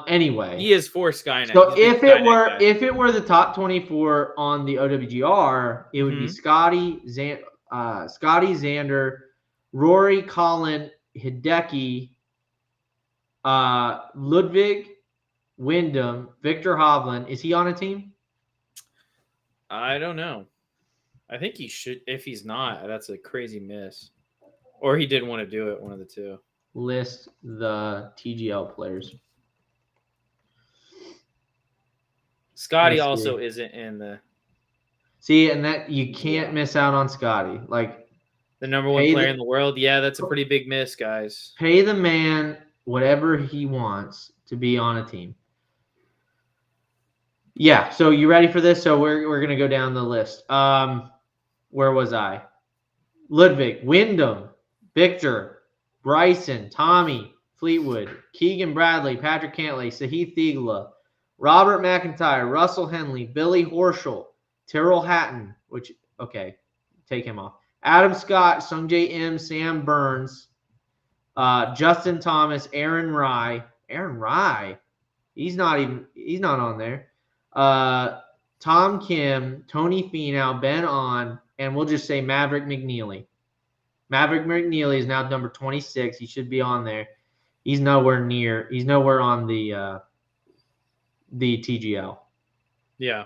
Anyway, he is for Skynet. So if it were the top 24 on the OWGR, it would be Scotty, Xander, Rory, Colin, Hideki, Ludwig, Wyndham, Victor Hovland. Is he on a team? I don't know. I think he should. If he's not, that's a crazy miss. Or he didn't want to do it. One of the two. List the TGL players. Scotty also isn't in the. See, and that you can't miss out on Scotty. Like the #1 player in the world. Yeah, that's a pretty big miss, guys. Pay the man whatever he wants to be on a team. Yeah. So you ready for this? So we're gonna go down the list. Where was I? Ludwig, Wyndham, Victor, Bryson, Tommy, Fleetwood, Keegan Bradley, Patrick Cantley, Sahith Theegala, Robert McIntyre, Russell Henley, Billy Horschel, Tyrrell Hatton, take him off. Adam Scott, Sungjae M, Sam Burns, Justin Thomas, Aaron Rye. He's not on there. Tom Kim, Tony Finau, Ben On, and we'll just say Maverick McNeely. Maverick McNeely is now number 26. He should be on there. He's nowhere near. He's nowhere on the TGL. Yeah.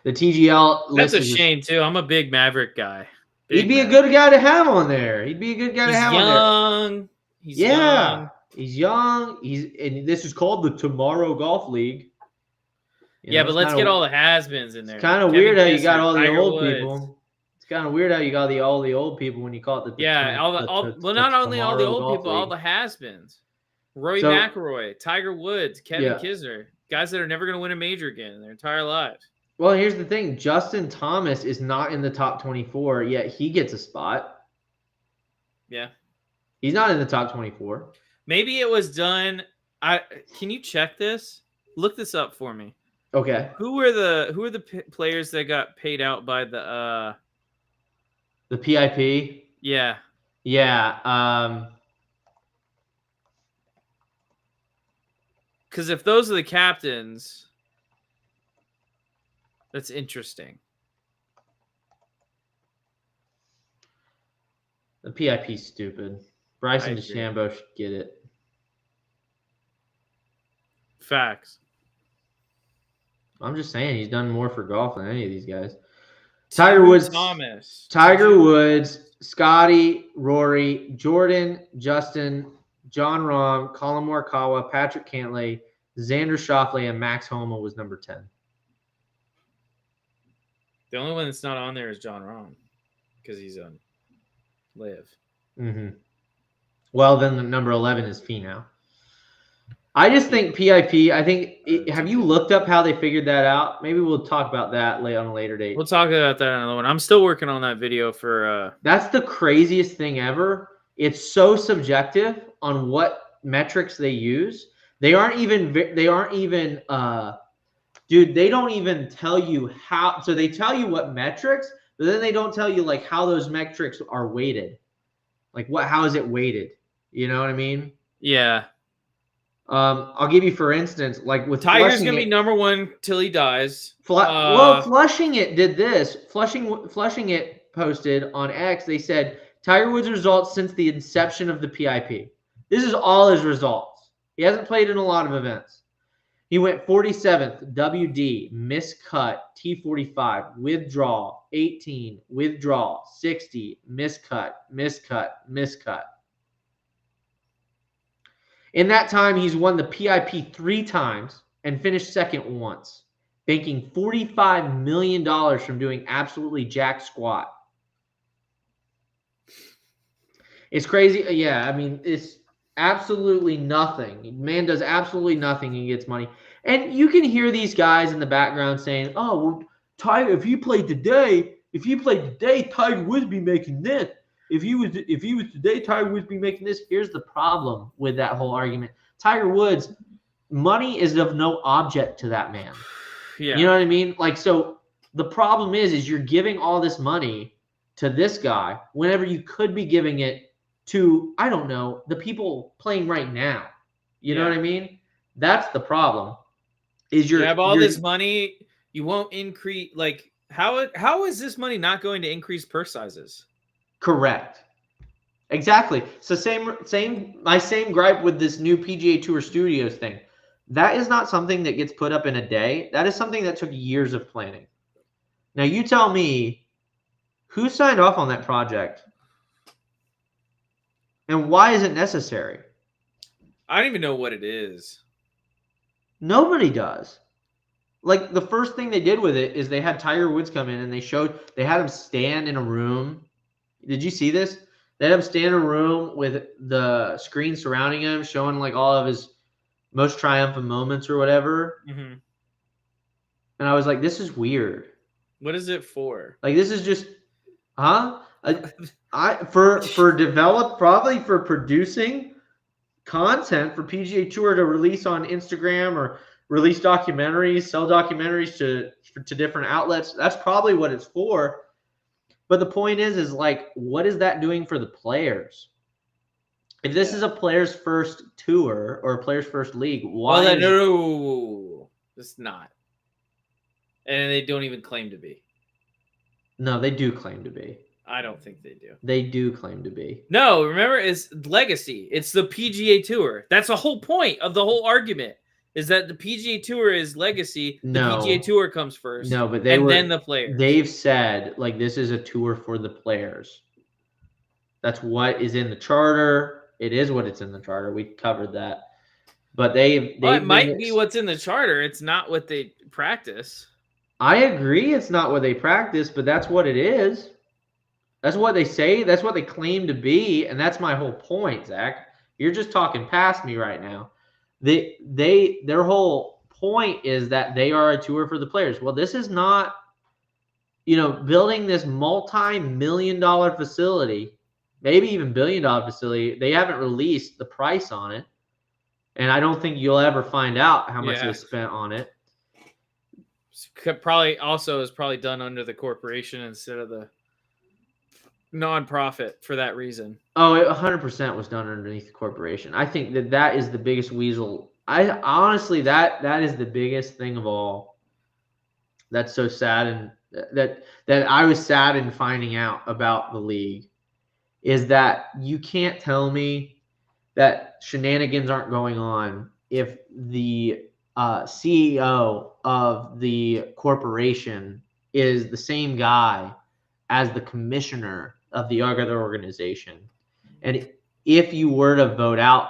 The TGL list That's a shame too. I'm a big Maverick guy. He'd be a good guy to have on there. He's young. He's young. He's young. And this is called the Tomorrow Golf League. But let's get all the has-beens in there. It's kind of weird how you got all the old people. It's kind of weird how you got all the old people when you call it the not only all the old people, all the has-beens. Rory McIlroy, Tiger Woods, Kevin Kisner, guys that are never going to win a major again in their entire lives. Well, here's the thing. Justin Thomas is not in the top 24, yet he gets a spot. Yeah. He's not in the top 24. Maybe it was done. Can you check this? Look this up for me. Okay. Who are the players that got paid out by the PIP? Yeah. Yeah. Because if those are the captains, that's interesting. The PIP's stupid. Bryson DeChambeau should get it. Facts. I'm just saying he's done more for golf than any of these guys. Tiger Woods, Scotty, Rory, Jordan, Justin, John Rahm, Colin Morikawa, Patrick Cantlay, Xander Schauffele, and Max Homa was number 10. The only one that's not on there is John Rahm because he's on LIV. Mm-hmm. Well, then the number 11 is Finau. I just think PIP, have you looked up how they figured that out? Maybe we'll talk about that on a later date. We'll talk about that on another one. I'm still working on that video for... That's the craziest thing ever. It's so subjective on what metrics they use. They don't even tell you how. So they tell you what metrics, but then they don't tell you like how those metrics are weighted. Like how is it weighted? You know what I mean? Yeah. I'll give you, for instance, like with Tiger's gonna be number one till he dies. Flushing It did this. Flushing It posted on X. They said Tiger Woods' results since the inception of the PIP. This is all his results. He hasn't played in a lot of events. He went 47th, WD, miscut, T45, withdraw, 18, withdraw, 60, miscut, miscut, miscut. In that time, he's won the PIP 3 times and finished second once, banking $45 million from doing absolutely jack squat. It's crazy. Yeah, I mean, it's absolutely nothing. Man does absolutely nothing and gets money. And you can hear these guys in the background saying, "Oh, well, Tiger, if you played today, Tiger would be making this. If he was today, Tiger would be making this." Here's the problem with that whole argument. Tiger Woods, money is of no object to that man. Yeah. You know what I mean? Like, so the problem is you're giving all this money to this guy whenever you could be giving it to, I don't know, the people playing right now. You know what I mean? That's the problem. You have all this money, you won't increase. Like, how is this money not going to increase purse sizes? Correct. Exactly. So my same gripe with this new PGA Tour Studios thing. That is not something that gets put up in a day. That is something that took years of planning. Now you tell me, who signed off on that project? And why is it necessary? I don't even know what it is. Nobody does. Like, the first thing they did with it is they had Tiger Woods come in and they had him stand in a room. Did you see this? They had him stand in a room with the screen surrounding him, showing like all of his most triumphant moments or whatever. Mm-hmm. And I was like, this is weird. What is it for? Like, this is just, probably for producing content for PGA Tour to release on Instagram or release documentaries, sell documentaries to different outlets. That's probably what it's for. But the point is like, what is that doing for the players? If this is a player's first tour or a player's first league, why? Well, no, it's not. And they don't even claim to be. No, they do claim to be. I don't think they do. They do claim to be. No, remember, it's legacy. It's the PGA Tour. That's the whole point of the whole argument. Is that the PGA Tour is legacy. The PGA Tour comes first. No, but then the players. They've said like this is a tour for the players. That's what is in the charter. It is what it's in the charter. We covered that. But it might be what's in the charter. It's not what they practice. I agree it's not what they practice, but that's what it is. That's what they say. That's what they claim to be, and that's my whole point, Zach. You're just talking past me right now. Their whole point is that they are a tour for the players. Well, this is not, building this multi-million-dollar facility, maybe even billion-dollar facility. They haven't released the price on it, and I don't think you'll ever find out how much they spent on it. Probably also is probably done under the corporation instead of the non-profit for that reason. Oh, it 100% was done underneath the corporation. I think that is the biggest weasel. I honestly, that is the biggest thing of all. That's so sad, and that I was sad in finding out about the league is that you can't tell me that shenanigans aren't going on if the CEO of the corporation is the same guy as the commissioner of the other organization. And if you were to vote out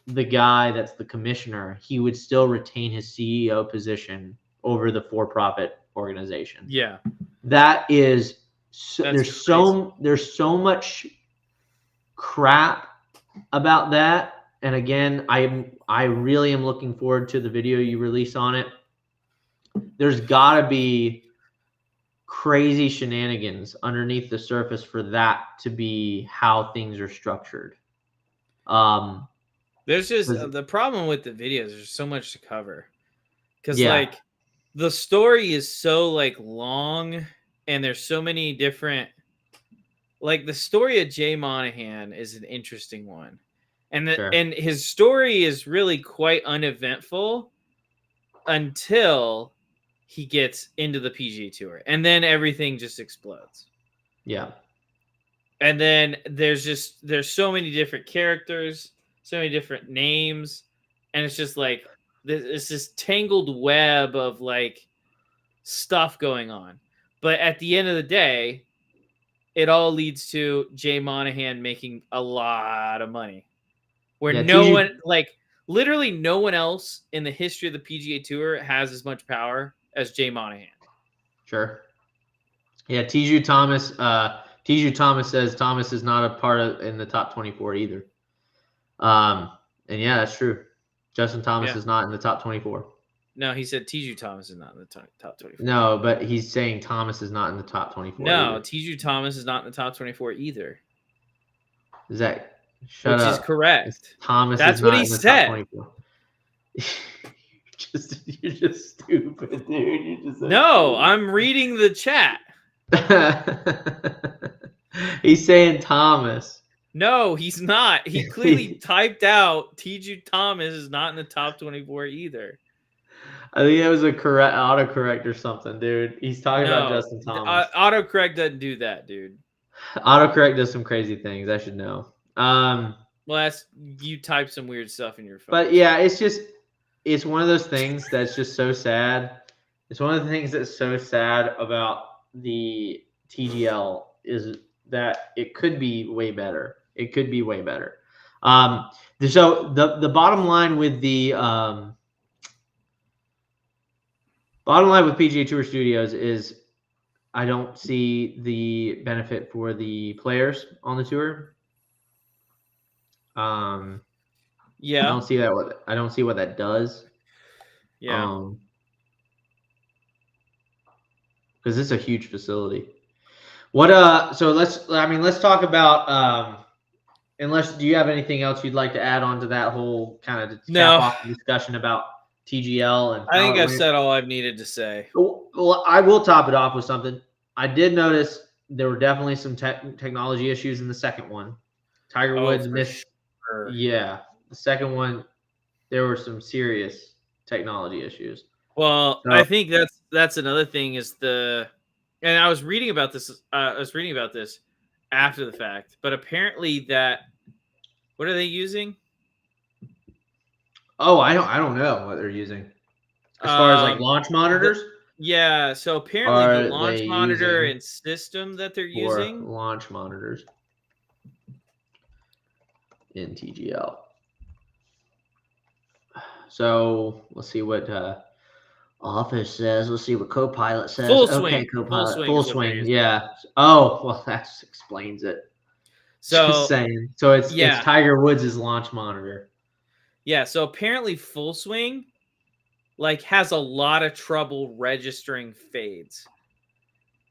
the guy that's the commissioner, he would still retain his CEO position over the for-profit organization. Yeah. That is there's so much crap about that. And again, I really am looking forward to the video you release on it. There's got to be crazy shenanigans underneath the surface for that to be how things are structured. There's just the problem with the videos. There's so much to cover because like the story is so like long, and there's so many different. Like the story of Jay Monahan is an interesting one, and and his story is really quite uneventful until he gets into the PGA Tour, and then everything just explodes. Yeah. And then there's so many different characters, so many different names, and it's just like it's this tangled web of like stuff going on. But at the end of the day, it all leads to Jay Monahan making a lot of money, where literally no one else in the history of the PGA Tour has as much power as Jay Monahan. Sure. Yeah, Tiju Thomas says Thomas is not a part of in the top 24 either. And yeah, that's true. Justin Thomas is not in the top 24. No, he said Tiju Thomas is not in the top 24. No, but he's saying Thomas is not in the top 24. No, Tiju Thomas is not in the top 24 either. Zach, shut up. Which is correct. Thomas That's is not what he in the said. top 24. You're just stupid, dude. No, I'm reading the chat. He's saying Thomas. No, he's not. He clearly typed out Tiju Thomas is not in the top 24 either. I think that was a autocorrect or something, dude. He's talking about Justin Thomas. Autocorrect doesn't do that, dude. Autocorrect does some crazy things. I should know. Well, you type some weird stuff in your phone. But yeah, it's one of those things that's just so sad. It's one of the things that's so sad about the TGL is that it could be way better. It could be way better. So the bottom line with PGA Tour Studios is I don't see the benefit for the players on the tour. Yeah. I don't see that. I don't see what that does. Yeah. Because it's a huge facility. So let's talk about do you have anything else you'd like to add on to that whole kind of cap off discussion about TGL? And I think I've said all I've needed to say. Well, I will top it off with something. I did notice there were definitely some technology issues in the second one. Tiger Woods missed. Sure. Yeah, the second one, there were some serious technology issues. Well, I think that's another thing is and I was reading about this. after the fact. But apparently what are they using? Oh, I don't know what they're using. As far as like launch monitors? Yeah, so apparently the launch monitor and system that they're using. Launch monitors in TGL. So let's see what Office says. Let's see what Copilot says. Full okay, swing. Copilot. Full swing. Yeah. Oh, well, that explains it. So just saying. So it's Tiger Woods' launch monitor. Yeah. So apparently, full swing has a lot of trouble registering fades.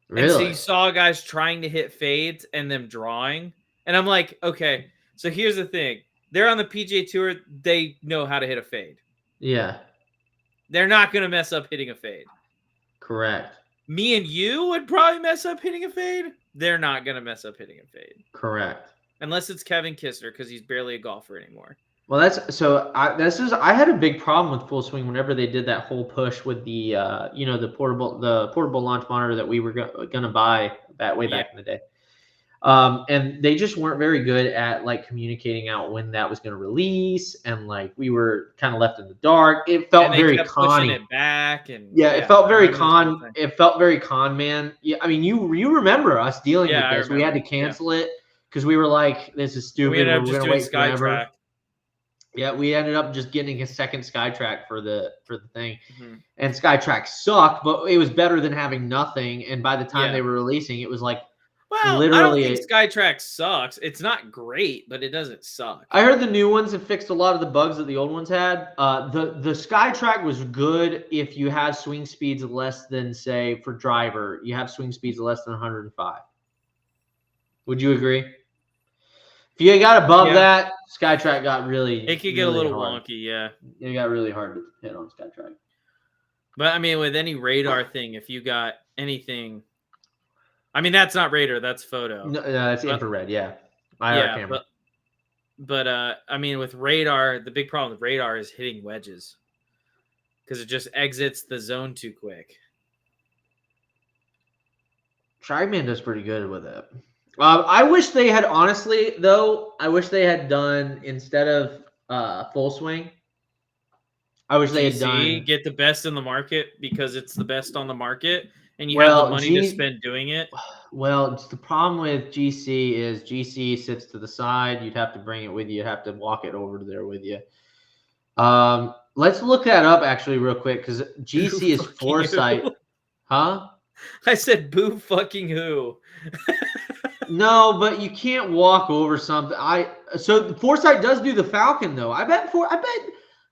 Really? And so you saw guys trying to hit fades and them drawing, and I'm like, okay. So here's the thing: they're on the PGA Tour. They know how to hit a fade. Yeah. They're not going to mess up hitting a fade. Correct. Me and you would probably mess up hitting a fade. They're not going to mess up hitting a fade. Correct. Unless it's Kevin Kistner, because he's barely a golfer anymore. Well, I had a big problem with full swing whenever they did that whole push with the the portable launch monitor that we were gonna buy back in the day. And they just weren't very good at communicating out when that was going to release, and we were kind of left in the dark. It felt very conny. It back and it felt very con. It felt very con man. Yeah, I mean you remember us dealing with this. We had to cancel it because we were like, this is stupid. We ended up just doing SkyTrack. Yeah, we ended up just getting a second SkyTrack for the thing, and SkyTrack sucked, but it was better than having nothing. And by the time they were releasing, it was like. Well, literally, I don't think SkyTrack sucks. It's not great, but it doesn't suck. I heard the new ones have fixed a lot of the bugs that the old ones had. The SkyTrack was good if you have swing speeds less than, say, for driver, you have swing speeds less than 105. Would you agree? If you got above that, SkyTrack got really. It could get a little wonky, yeah. It got really hard to hit on SkyTrack. But I mean, with any radar thing, if you got anything. I mean, that's not radar, that's photo. No, it's infrared, IR camera. But I mean, with radar, the big problem with radar is hitting wedges because it just exits the zone too quick. TrackMan does pretty good with it. I wish they had, honestly, though, done, instead of full swing, I wish they had done. Get the best in the market because it's the best on the market. And you have the money to spend doing it? Well, the problem with GC is GC sits to the side. You'd have to bring it with you. You'd have to walk it over there with you. Let's look that up actually real quick because GC is Foresight. Huh? I said boo fucking who. No, but you can't walk over something. So Foresight does do the Falcon though. I bet.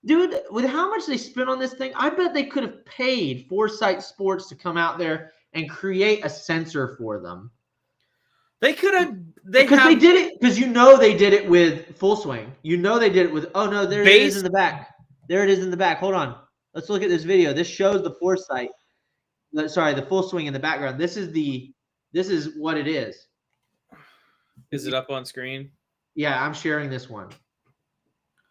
Dude, with how much they spent on this thing, I bet they could have paid Foresight Sports to come out there and create a sensor for them. They could have. They did it because they did it with full swing. They did it with. Oh no, there it is in the back. There it is in the back. Hold on. Let's look at this video. This shows the Foresight. Sorry, the full swing in the background. This is what it is. Is it up on screen? Yeah, I'm sharing this one.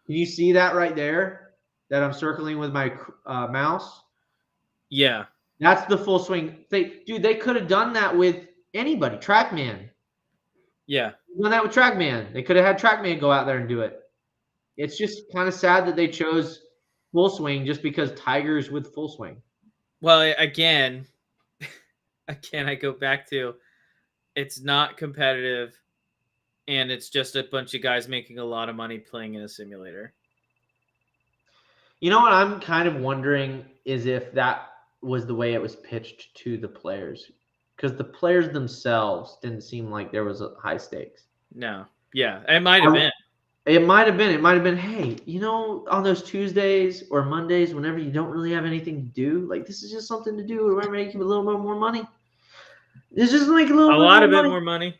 Can you see that right there that I'm circling with my mouse? Yeah. That's the full swing. They could have done that with anybody. TrackMan. Yeah. Done that with TrackMan. They could have had TrackMan go out there and do it. It's just kind of sad that they chose full swing just because Tiger's with full swing. Well, again, I go back to it's not competitive. And it's just a bunch of guys making a lot of money playing in a simulator. You know what I'm kind of wondering is if that was the way it was pitched to the players. Because the players themselves didn't seem like there was a high stakes. No. Yeah, it might have been. It might have been. It might have been, hey, on those Tuesdays or Mondays, whenever you don't really have anything to do, this is just something to do. We're making a little bit more money. It's just like a lot of more money.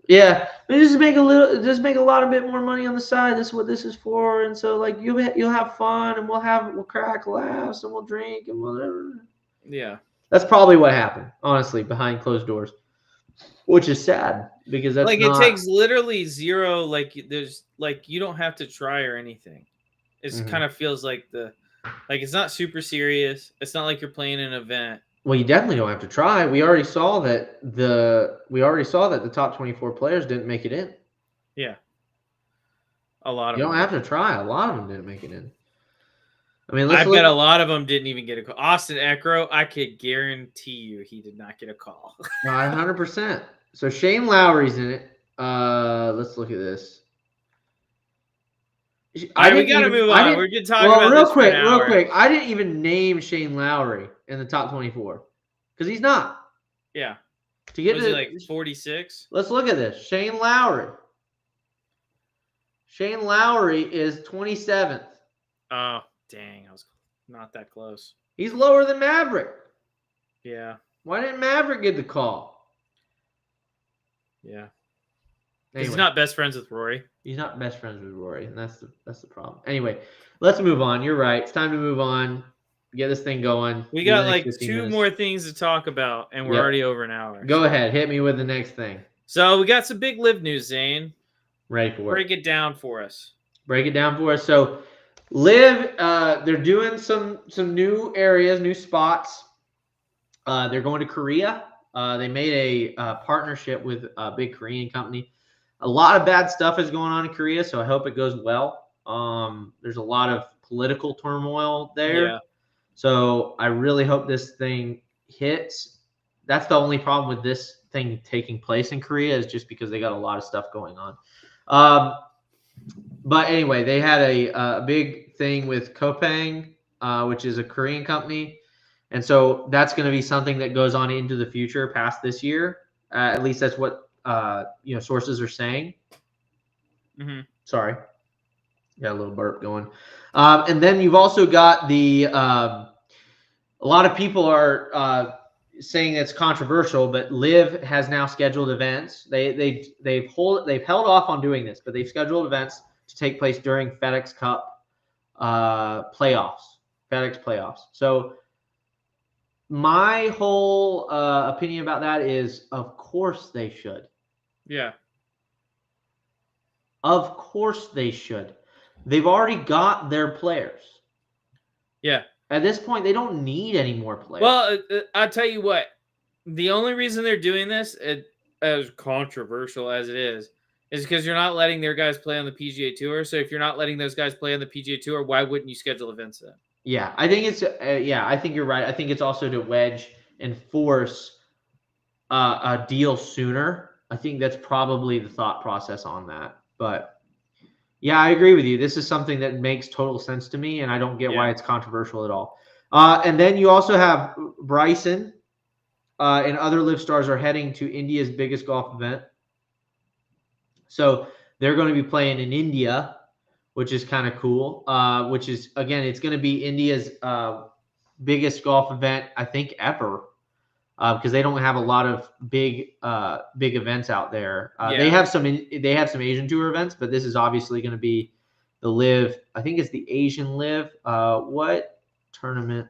Yeah, just make a lot of bit more money on the side. This is what this is for, and so you'll have fun, and we'll crack laughs, and we'll drink, and whatever. Yeah, that's probably what happened, honestly, behind closed doors, which is sad because that's it takes literally zero. There's you don't have to try or anything. It kind of feels like it's not super serious. It's not like you're playing an event. Well, you definitely don't have to try. We already saw that the top 24 players didn't make it in. Yeah. A lot of You them. don't have to try. A lot of them didn't make it in. I mean, I bet a lot of them didn't even get a call. Austin Eckrow, I could guarantee you he did not get a call. 100%. So Shane Lowry's in it. Let's look at this. All right, we got to move on. We're just talking about real this quick, for an hour. Real quick. I didn't even name Shane Lowry in the top 24 because he's not. Yeah. To get was he like 46? Let's look at this. Shane Lowry. Shane Lowry is 27th. Oh, dang. I was not that close. He's lower than Maverick. Yeah. Why didn't Maverick get the call? Yeah. Anyway, he's not best friends with Rory. He's not best friends with Rory, and that's the problem. Anyway, let's move on. You're right. It's time to move on. Get this thing going. We got like 2 more things to talk about, and we're already over an hour. Go ahead. Hit me with the next thing. So we got some big live news, Zane. Ready for it. Break it down for us. So live, they're doing some new areas, new spots. They're going to Korea. They made a partnership with a big Korean company. A lot of bad stuff is going on in Korea, so I hope it goes well. There's a lot of political turmoil there. Yeah. So I really hope this thing hits. That's the only problem with this thing taking place in Korea is just because they got a lot of stuff going on. But anyway, they had a big thing with Kopang, which is a Korean company. And so that's going to be something that goes on into the future past this year. At least that's what sources are saying. Mm-hmm. Sorry. Got a little burp going. And then you've also got the a lot of people are saying it's controversial, but LIV has now scheduled events. They've held off on doing this, but they've scheduled events to take place during FedEx Cup playoffs. So my whole opinion about that is, of course they should. Yeah. Of course they should. They've already got their players. Yeah. At this point, they don't need any more players. Well, I'll tell you what. The only reason they're doing this, as controversial as it is because you're not letting their guys play on the PGA Tour. So if you're not letting those guys play on the PGA Tour, why wouldn't you schedule events then? Yeah, I think it's I think you're right. I think it's also to wedge and force a deal sooner. I think that's probably the thought process on that. But yeah, I agree with you. This is something that makes total sense to me, and I don't get why it's controversial at all. And then you also have Bryson and other LIV stars are heading to India's biggest golf event. So they're going to be playing in India, which is kind of cool. Which is, again, it's going to be India's biggest golf event, I think, ever. Because they don't have a lot of big events out there. They have some Asian Tour events, but this is obviously going to be the LIV. I think it's the Asian LIV. What tournament?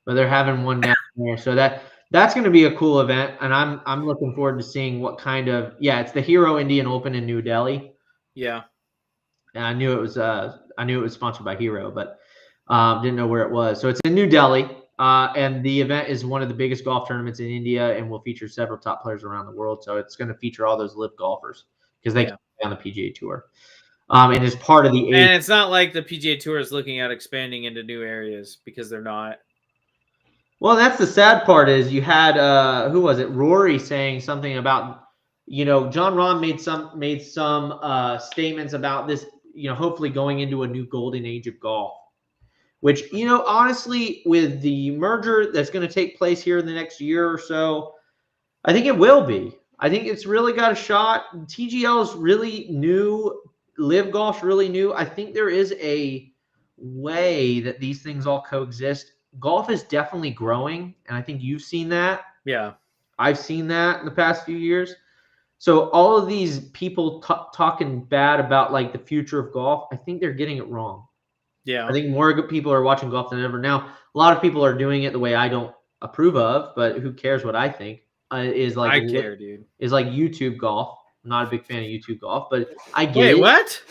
But they're having one down there, so that's going to be a cool event, and I'm looking forward to seeing what kind of it's the Hero Indian Open in New Delhi. Yeah, and I knew it was sponsored by Hero, but didn't know where it was. So it's in New Delhi, and the event is one of the biggest golf tournaments in India, and will feature several top players around the world. So it's going to feature all those LIV golfers because they can play on the PGA Tour. And it's part of the. And it's not like the PGA Tour is looking at expanding into new areas because they're not. Well, that's the sad part is you had who was it? Rory saying something about, John Rahm made some statements about this, hopefully going into a new golden age of golf, which, honestly, with the merger that's going to take place here in the next year or so, I think it will be. I think it's really got a shot. TGL is really new. LIV Golf's really new. I think there is a way that these things all coexist. Golf is definitely growing, and I think you've seen that. Yeah. I've seen that in the past few years. So all of these people talking bad about, like, the future of golf, I think they're getting it wrong. Yeah. I think more good people are watching golf than ever. Now, a lot of people are doing it the way I don't approve of, but who cares what I think? I care, dude. Is like YouTube golf. I'm not a big fan of YouTube golf, but I get Wait, it. what?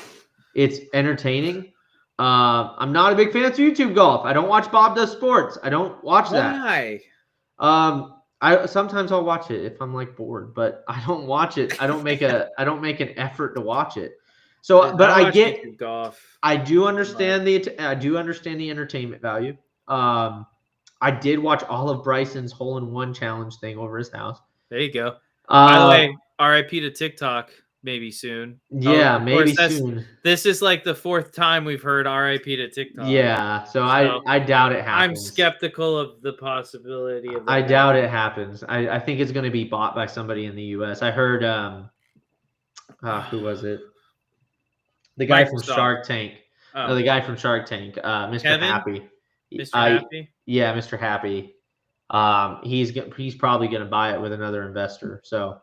It's entertaining. I'm not a big fan of YouTube golf. I don't watch Bob Does Sports. I don't watch that. Why? I sometimes I'll watch it if I'm like bored, but I don't watch it. I don't make an effort to watch it. So, Dude, but I watch get YouTube golf. I do understand the entertainment value. I did watch all of Bryson's hole-in-one challenge thing over his house. There you go. By the way, RIP to TikTok. Maybe soon. Yeah, maybe soon. This is like the 4th time we've heard RIP to TikTok. Yeah, so I doubt it happens. I'm skeptical of the possibility of that. I doubt it happens. I think it's going to be bought by somebody in the U.S. I heard, who was it? The guy from Shark Tank. Oh. No, the guy from Shark Tank, Mr. Kevin? Happy. Mr. Happy? Yeah, Mr. Happy. He's probably going to buy it with another investor. So,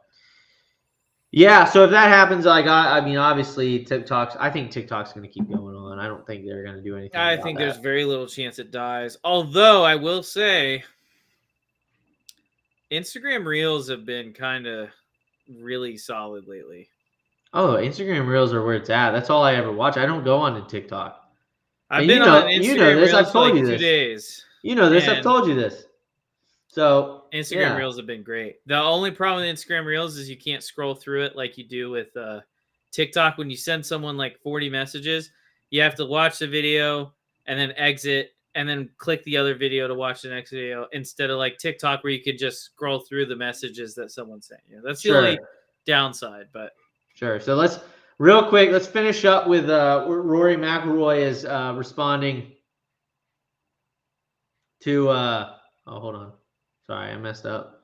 yeah. So if that happens, I mean, obviously I think TikTok's going to keep going on. I don't think they're going to do anything. I think there's very little chance it dies. Although I will say, Instagram Reels have been kind of really solid lately. Oh, Instagram Reels are where it's at. That's all I ever watch. I don't go on to TikTok. I've been on Instagram this. Reels I've told for you 2 this. days. You know this. I've told you this. So Instagram Reels have been great. The only problem with Instagram Reels is you can't scroll through it like you do with TikTok. When you send someone like 40 messages, you have to watch the video and then exit and then click the other video to watch the next video, instead of like TikTok where you could just scroll through the messages that someone sent you. That's the only downside, but sure. So let's finish up with Rory McIlroy is responding to hold on. Sorry, I messed up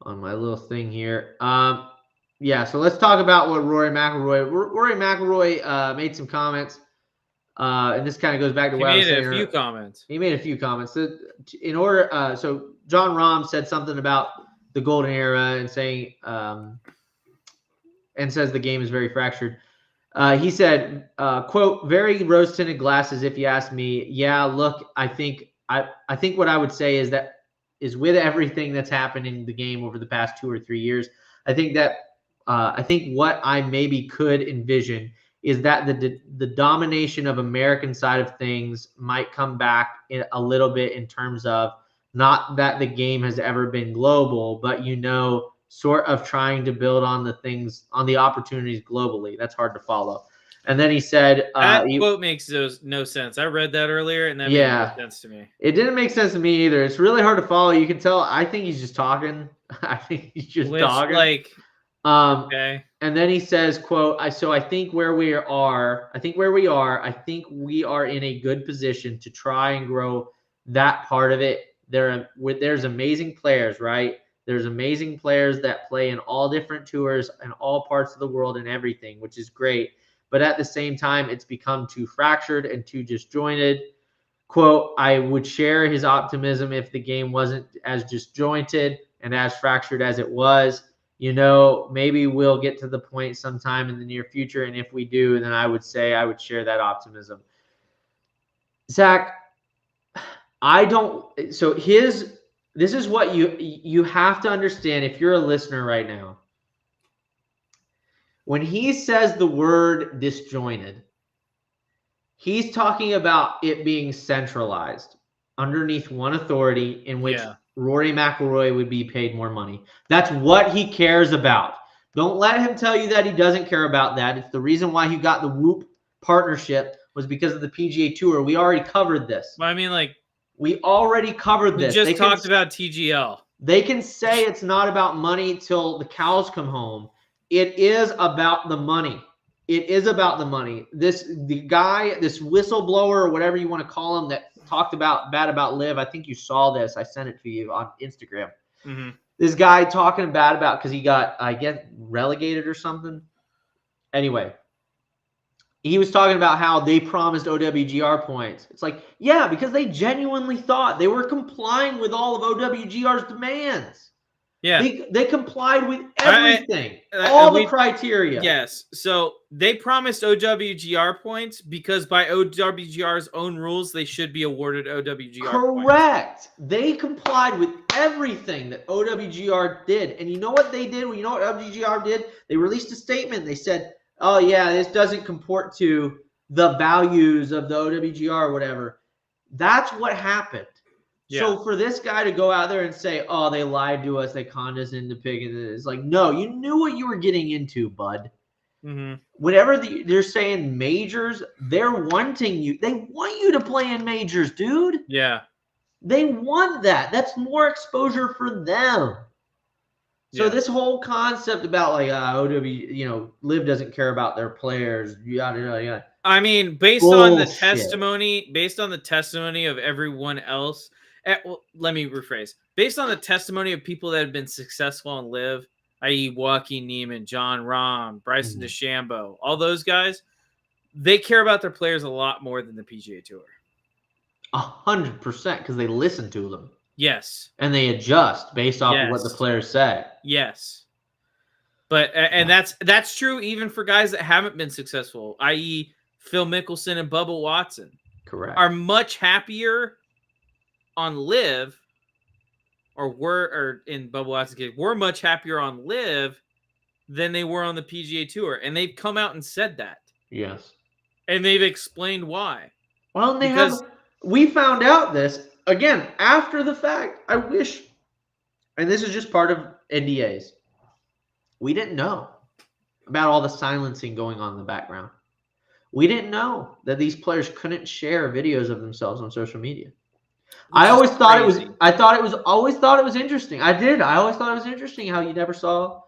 on my little thing here. Yeah, so let's talk about what Rory McIlroy made some comments. And this kind of goes back to what I was saying. He made a few comments. He made a few comments. So so John Rahm said something about the golden era and saying and says the game is very fractured. He said, quote, very rose-tinted glasses, if you ask me. Yeah, look, I think what I would say is that with everything that's happened in the game over the past 2 or 3 years, I think what I maybe could envision is that the domination of American side of things might come back a little bit, in terms of not that the game has ever been global, but sort of trying to build on the opportunities globally. That's hard to follow. And then he said, that quote makes no sense. I read that earlier, and that made no sense to me. It didn't make sense to me either. It's really hard to follow. You can tell. I think he's just talking. Talking. Okay. And then he says, quote, I think we are in a good position to try and grow that part of it. There's amazing players, right? There's amazing players that play in all different tours and all parts of the world and everything, which is great. But at the same time, it's become too fractured and too disjointed. Quote, I would share his optimism if the game wasn't as disjointed and as fractured as it was. Maybe we'll get to the point sometime in the near future. And if we do, then I would share that optimism. Zach, this is what you have to understand if you're a listener right now. When he says the word disjointed, he's talking about it being centralized underneath one authority in which Rory McIlroy would be paid more money. That's what he cares about. Don't let him tell you that he doesn't care about that. It's the reason why he got the Whoop partnership was because of the PGA Tour. We already covered this. Well, I mean, we already covered this. We just talked about TGL. They can say it's not about money till the cows come home. It is about the money. It is about the money. This whistleblower or whatever you want to call him that talked bad about LIV. I think you saw this. I sent it to you on Instagram. Mm-hmm. This guy talking bad about because he got, I guess, relegated or something. Anyway, he was talking about how they promised OWGR points. It's like, yeah, because they genuinely thought they were complying with all of OWGR's demands. Yeah. They complied with everything, all the criteria. Yes. So they promised OWGR points because by OWGR's own rules, they should be awarded OWGR Correct. Points. They complied with everything that OWGR did. And you know what they did? Well, you know what OWGR did? They released a statement. They said, oh, yeah, this doesn't comport to the values of the OWGR or whatever. That's what happened. Yeah. So for this guy to go out there and say, oh, they lied to us, they conned us into picking it, it's like, no, you knew what you were getting into, bud. Mm-hmm. Whenever they're saying majors, they're wanting you. They want you to play in majors, dude. Yeah. They want that. That's more exposure for them. So this whole concept about like OW, LIV doesn't care about their players, yada yada yada. I mean, based on the testimony of everyone else. Well, let me rephrase. Based on the testimony of people that have been successful on LIV, i.e. Joaquin Neiman, John Rahm, Bryson DeChambeau, all those guys, they care about their players a lot more than the PGA Tour. 100%, because they listen to them. Yes. And they adjust based off of what the players say. Yes. But and that's true even for guys that haven't been successful, i.e. Phil Mickelson and Bubba Watson. Correct. Are much happier on LIV, or in Bubba Watson's case, were much happier on LIV than they were on the PGA Tour, and they've come out and said that. Yes, and they've explained why. Well, we found out this again after the fact. I wish, and this is just part of NDAs. We didn't know about all the silencing going on in the background. We didn't know that these players couldn't share videos of themselves on social media. I always thought always thought it was interesting. I did. I always thought it was interesting how you never saw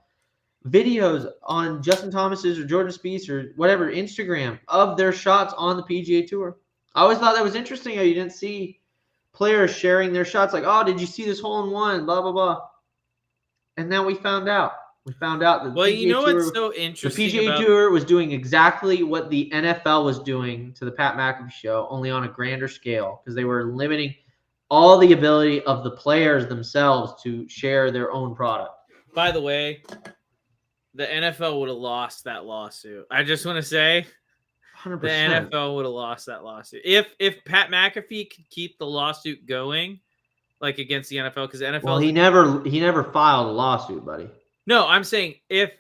videos on Justin Thomas's or Jordan Spieth's or whatever Instagram of their shots on the PGA Tour. I always thought that was interesting how you didn't see players sharing their shots like, oh, did you see this hole in one? Blah, blah, blah. And now we found out. We found out that what's so interesting? The PGA Tour was doing exactly what the NFL was doing to the Pat McAfee show, only on a grander scale, because they were limiting all the ability of the players themselves to share their own product. By the way, the NFL would have lost that lawsuit. I just want to say 100%. The NFL would have lost that lawsuit. If Pat McAfee could keep the lawsuit going, like against the NFL, because the NFL... Well, he never filed a lawsuit, buddy. No, I'm saying if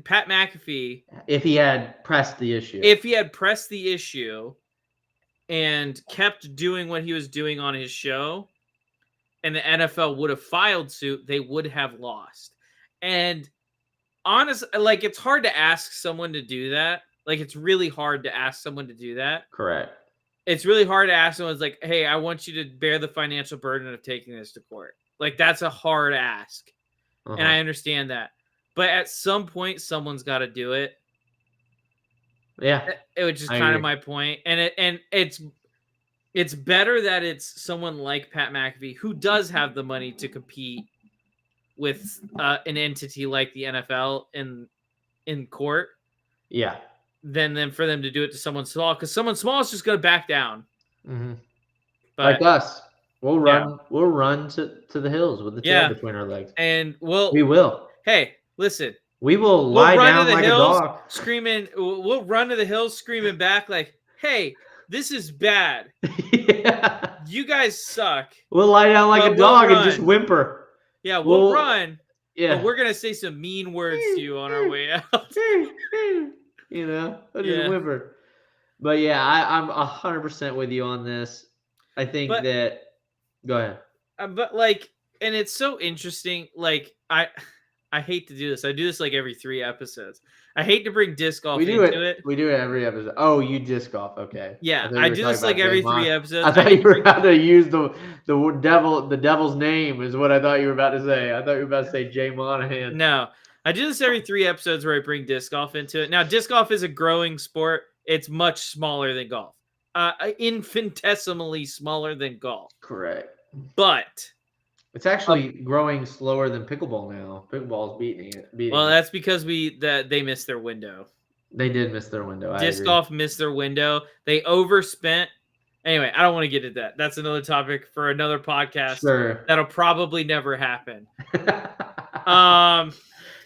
Pat McAfee... If he had pressed the issue. If he had pressed the issue and kept doing what he was doing on his show, and the NFL would have filed suit, they would have lost. And honestly, like, it's hard to ask someone to do that. Like, it's really hard to ask someone to do that. Correct. It's really hard to ask someone, like, hey, I want you to bear the financial burden of taking this to court. Like, that's a hard ask. And I understand that. But at some point, someone's got to do it. Yeah. It was just kind of my point. And it's better that it's someone like Pat McAfee who does have the money to compete with an entity like the NFL in court. Yeah. Than for them to do it to someone small, because someone small is just going to back down. Mm-hmm. Like us. We'll run. Yeah. We'll run to the hills with the tail between our legs. And we will. Hey, listen. We will lie down like a dog, screaming. We'll run to the hills, screaming back like, "Hey, this is bad. Yeah. You guys suck." We'll lie down like a dog and just whimper. Yeah, we'll run. Yeah, but we're gonna say some mean words to you on our way out. You know, I just whimper. But yeah, I'm 100% with you on this. I think that. Go ahead. But like, and it's so interesting. Like, I hate to do this. I do this like every 3 episodes. I hate to bring disc golf into it. We do it every episode. Oh, you disc golf. Okay. Yeah, I do this like every 3 episodes. I thought you were about to use the devil's name is what I thought you were about to say. I thought you were about to say Jay Monahan. No, I do this every 3 episodes where I bring disc golf into it. Now, disc golf is a growing sport. It's much smaller than golf. Infinitesimally smaller than golf. Correct. But it's actually growing slower than pickleball now. Pickleball's beating it. Well, that's because they missed their window. They did miss their window. Disc golf missed their window. They overspent. Anyway, I don't want to get into that. That's another topic for another podcast. Sure. That'll probably never happen.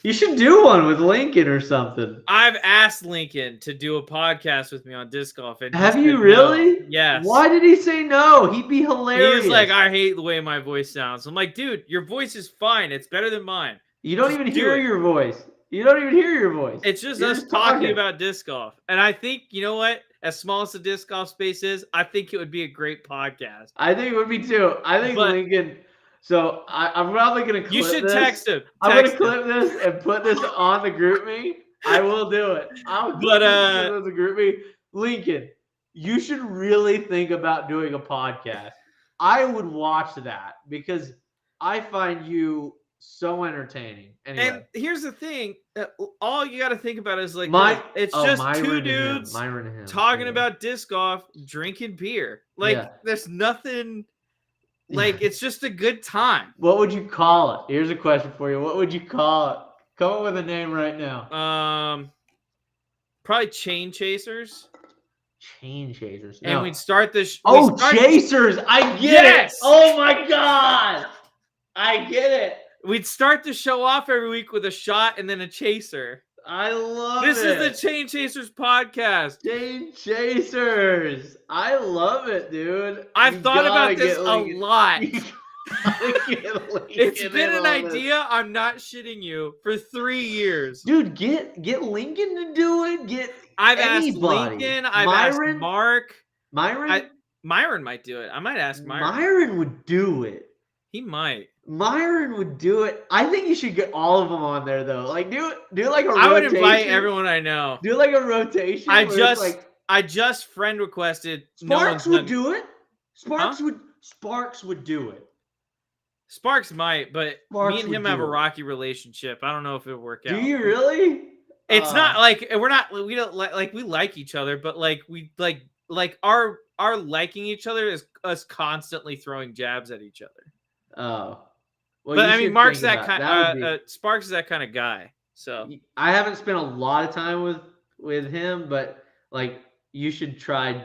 You should do one with Lincoln or something. I've asked Lincoln to do a podcast with me on disc golf, and have you really? No. Yes. Why did he say no? He'd be hilarious. He was like, I hate the way my voice sounds. I'm like, dude, your voice is fine. It's better than mine. You don't even hear your voice. You don't even hear your voice. It's just us talking about disc golf. And I think, you know what? As small as the disc golf space is, I think it would be a great podcast. I think it would be too. I think Lincoln. So I'm probably going to clip this. You should text him. I'm going to clip this and put this on the group me. I will do it. I'll put this as a group me. Lincoln, you should really think about doing a podcast. I would watch that because I find you so entertaining. Anyway. And here's the thing. All you got to think about is like, it's just Myron two dudes talking about disc golf, drinking beer. Like, there's nothing... Like, it's just a good time. What would you call it? Here's a question for you. What would you call it? Come up with a name right now. Probably Chain Chasers. Chain Chasers. No. And we'd start this. Chasers! I get it. Oh my god! I get it. We'd start the show off every week with a shot and then a chaser. I love this is the Chain Chasers podcast. Chain Chasers. I love it, dude. I've thought about this a lot. It's been an idea. I'm not shitting you for 3 years. Dude, get Lincoln to do it. I've asked Lincoln. I've asked Mark. Myron might do it. I might ask Myron. Myron would do it. He might. Myron would do it. I think you should get all of them on there though. Like do like a rotation. I would invite everyone I know. Do like a rotation. I just friend requested. Sparks would do it. Sparks would do it. Sparks might, but me and him have a rocky relationship. I don't know if it'll work out. Do you really? It's not like we don't like we like each other, but like we like our liking each other is us constantly throwing jabs at each other. Oh. Well, but I mean, Mark's that kind. Sparks is that kind of guy. So I haven't spent a lot of time with him, but like you should try.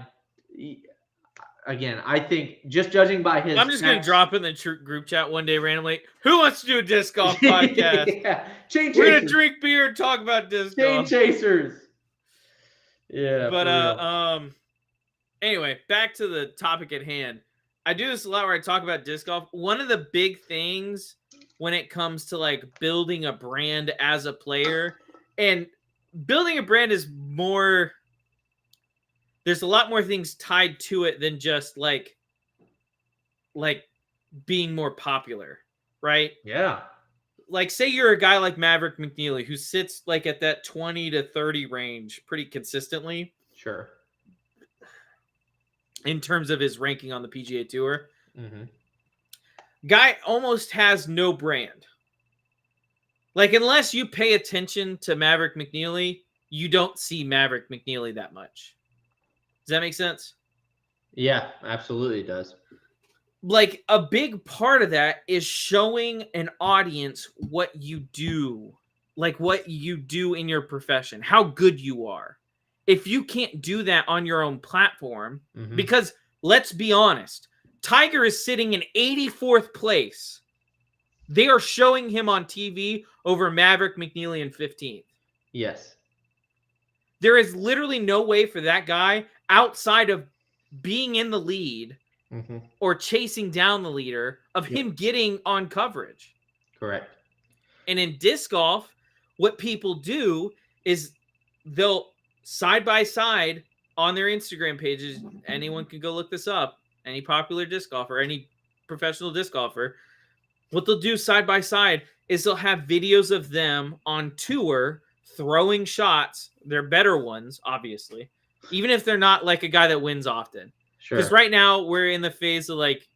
Again, I think just judging by his. I'm just gonna drop in the group chat one day randomly. Who wants to do a disc golf podcast? Yeah. We're gonna drink beer and talk about disc golf. Chain Chasers. Yeah. But anyway, back to the topic at hand. I do this a lot where I talk about disc golf. One of the big things when it comes to like building a brand as a player, and building a brand is more, there's a lot more things tied to it than just like being more popular, right? Yeah. Like say you're a guy like Maverick McNeely who sits like at that 20 to 30 range pretty consistently. Sure. In terms of his ranking on the PGA Tour. Mm-hmm. Guy almost has no brand. Like, unless you pay attention to Maverick McNeely, you don't see Maverick McNeely that much. Does that make sense? Yeah, absolutely it does. Like, a big part of that is showing an audience what you do. Like, what you do in your profession. How good you are. If you can't do that on your own platform, because let's be honest, Tiger is sitting in 84th place. They are showing him on TV over Maverick McNeely in 15th. Yes. There is literally no way for that guy outside of being in the lead or chasing down the leader of him getting on coverage. Correct. And in disc golf, what people do is they'll side by side on their Instagram pages. Anyone can go look this up. Any popular disc golfer, any professional disc golfer, what they'll do side by side is they'll have videos of them on tour throwing shots. They're better ones, obviously, even if they're not like a guy that wins often. Sure. Because right now we're in the phase of like,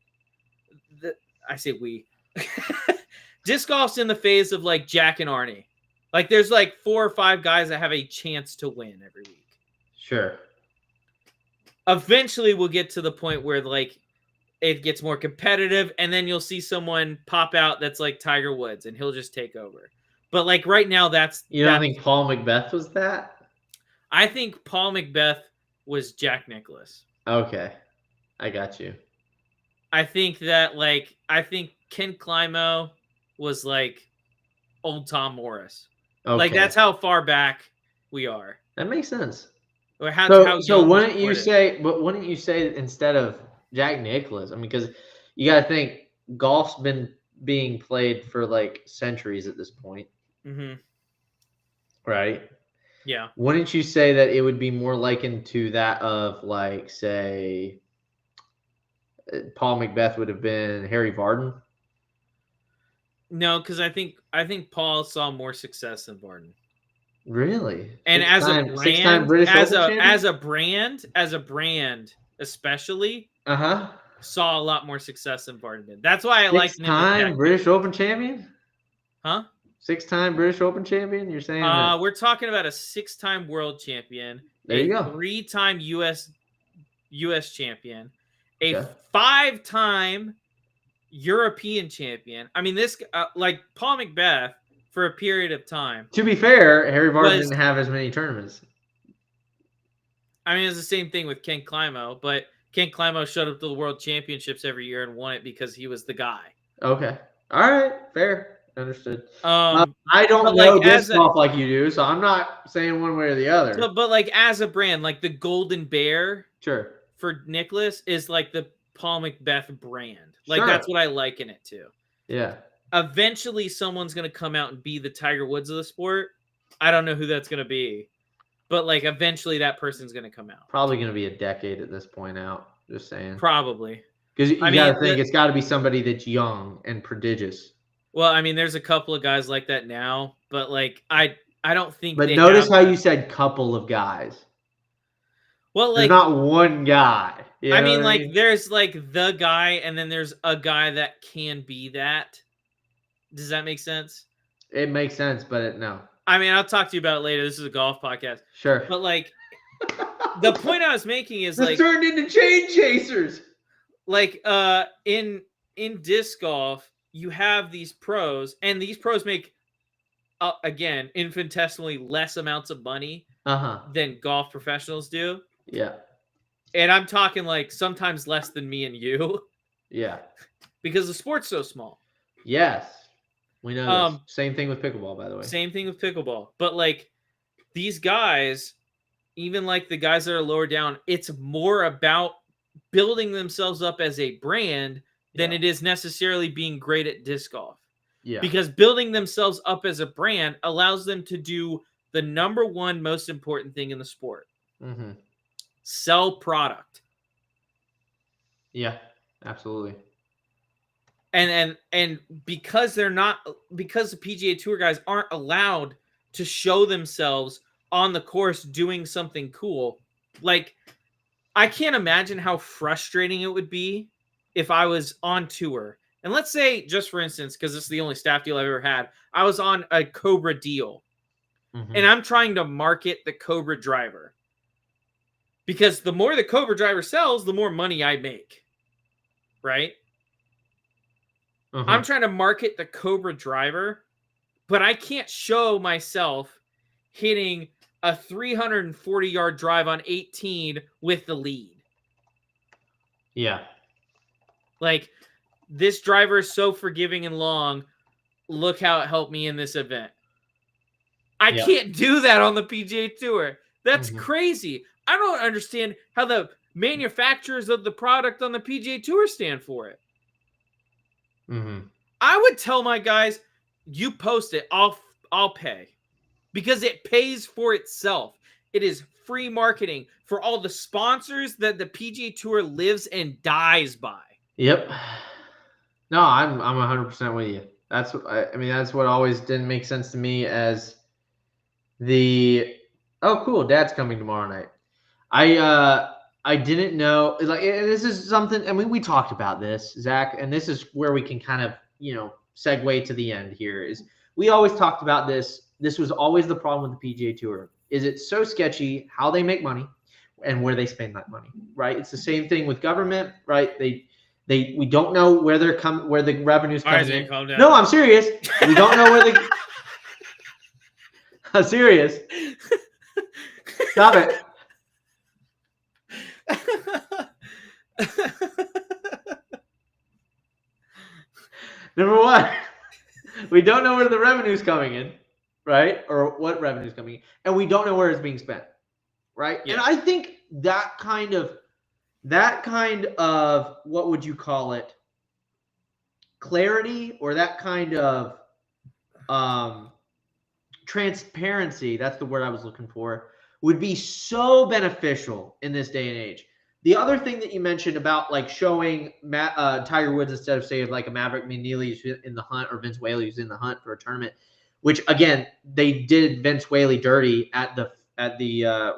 I say we. Disc golf's in the phase of like Jack and Arnie. Like, there's like 4 or 5 guys that have a chance to win every week. Sure. Eventually, we'll get to the point where, like, it gets more competitive, and then you'll see someone pop out that's like Tiger Woods, and he'll just take over. But, like, right now, that's... You don't think Paul Macbeth was that? I think Paul Macbeth was Jack Nicklaus. Okay. I got you. I think that, like... I think Ken Climo was, like... old Tom Morris. Okay. Like that's how far back we are. That makes sense. Or how So young the wouldn't you sport is. say? But wouldn't you say instead of Jack Nicklaus? I mean, because you got to think golf's been being played for like centuries at this point, right? Yeah. Wouldn't you say that it would be more likened to that of like, say, Paul Macbeth would have been Harry Varden? No, because I think Paul saw more success than Varden. Really? And as a brand, six-time British Open champion? as a brand, especially, Uh-huh. saw a lot more success than Varden did. That's why I like Six-time British Open champion? Huh? Six-time British Open champion? You're saying that? We're talking about a 6-time world champion, There you go. 3-time US champion, a Okay. 5-time European champion. I mean, this like Paul Macbeth for a period of time. To be fair, Harry Varden didn't have as many tournaments. I mean, it's the same thing with Ken Climo, but Ken Climo showed up to the World Championships every year and won it because he was the guy. Okay. All right. Fair. Understood. I don't but know like, disc golf like you do, so I'm not saying one way or the other. But like as a brand, like the Golden Bear Sure. for Nicholas is like the Paul Macbeth brand. Like Sure. that's what I liken it to. Yeah. Eventually someone's going to come out and be the Tiger Woods of the sport. I don't know who that's going to be. But like eventually that person's going to come out. Probably going to be a decade at this point out. Just saying. Probably. Because you got to think it's got to be somebody that's young and prodigious. Well, I mean, there's a couple of guys like that now, but like I don't think. But notice how you said couple of guys. Well, like there's not one guy. You know I mean, there's like the guy, and then there's a guy that can be that. Does that make sense? It makes sense, but no. I mean, I'll talk to you about it later. This is a golf podcast. Sure. But like, the point I was making is this turned into chain chasers. Like, in disc golf, you have these pros, and these pros make, again, infinitesimally less amounts of money than golf professionals do. Yeah. And I'm talking like sometimes less than me and you. Yeah. Because the sport's so small. Yes. We know this. Same thing with pickleball, by the way. Same thing with pickleball. But like these guys, even like the guys that are lower down, it's more about building themselves up as a brand than it is necessarily being great at disc golf. Yeah. Because building themselves up as a brand allows them to do the number one most important thing in the sport. Mm-hmm. Sell product. Yeah, absolutely. And because the PGA Tour guys aren't allowed to show themselves on the course doing something cool, like I can't imagine how frustrating it would be if I was on tour. And let's say, just for instance, because this is the only staff deal I've ever had, I was on a Cobra deal. Mm-hmm. And I'm trying to market the Cobra driver. Because the more the Cobra driver sells, the more money I make. Right? Mm-hmm. I'm trying to market the Cobra driver, but I can't show myself hitting a 340-yard drive on 18 with the lead. Yeah. Like, this driver is so forgiving and long. Look how it helped me in this event. I can't do that on the PGA Tour. That's crazy. I don't understand how the manufacturers of the product on the PGA Tour stand for it. Mm-hmm. I would tell my guys, you post it, I'll pay. Because it pays for itself. It is free marketing for all the sponsors that the PGA Tour lives and dies by. Yep. No, I'm 100% with you. That's what always didn't make sense to me as cool, Dad's coming tomorrow night. I didn't know, like, this is something, I mean, we talked about this, Zach, and this is where we can kind of, segue to the end here, is we always talked about this. This was always the problem with the PGA Tour. Is it so sketchy how they make money and where they spend that money, right? It's the same thing with government, right? We don't know where the revenue's coming in. Calm down. No, I'm serious. We don't know where I'm serious. Stop it. Number one, We don't know where the revenue's coming in, right? Or what revenue's coming in. And we don't know where it's being spent, right? Yeah. And I think that kind of what would you call it? Clarity, or that kind of transparency, that's the word I was looking for, would be so beneficial in this day and age. The other thing that you mentioned about like showing Tiger Woods instead of say like a Maverick McNeely who's in the hunt, or Vince Whaley who's in the hunt for a tournament, which again they did Vince Whaley dirty at the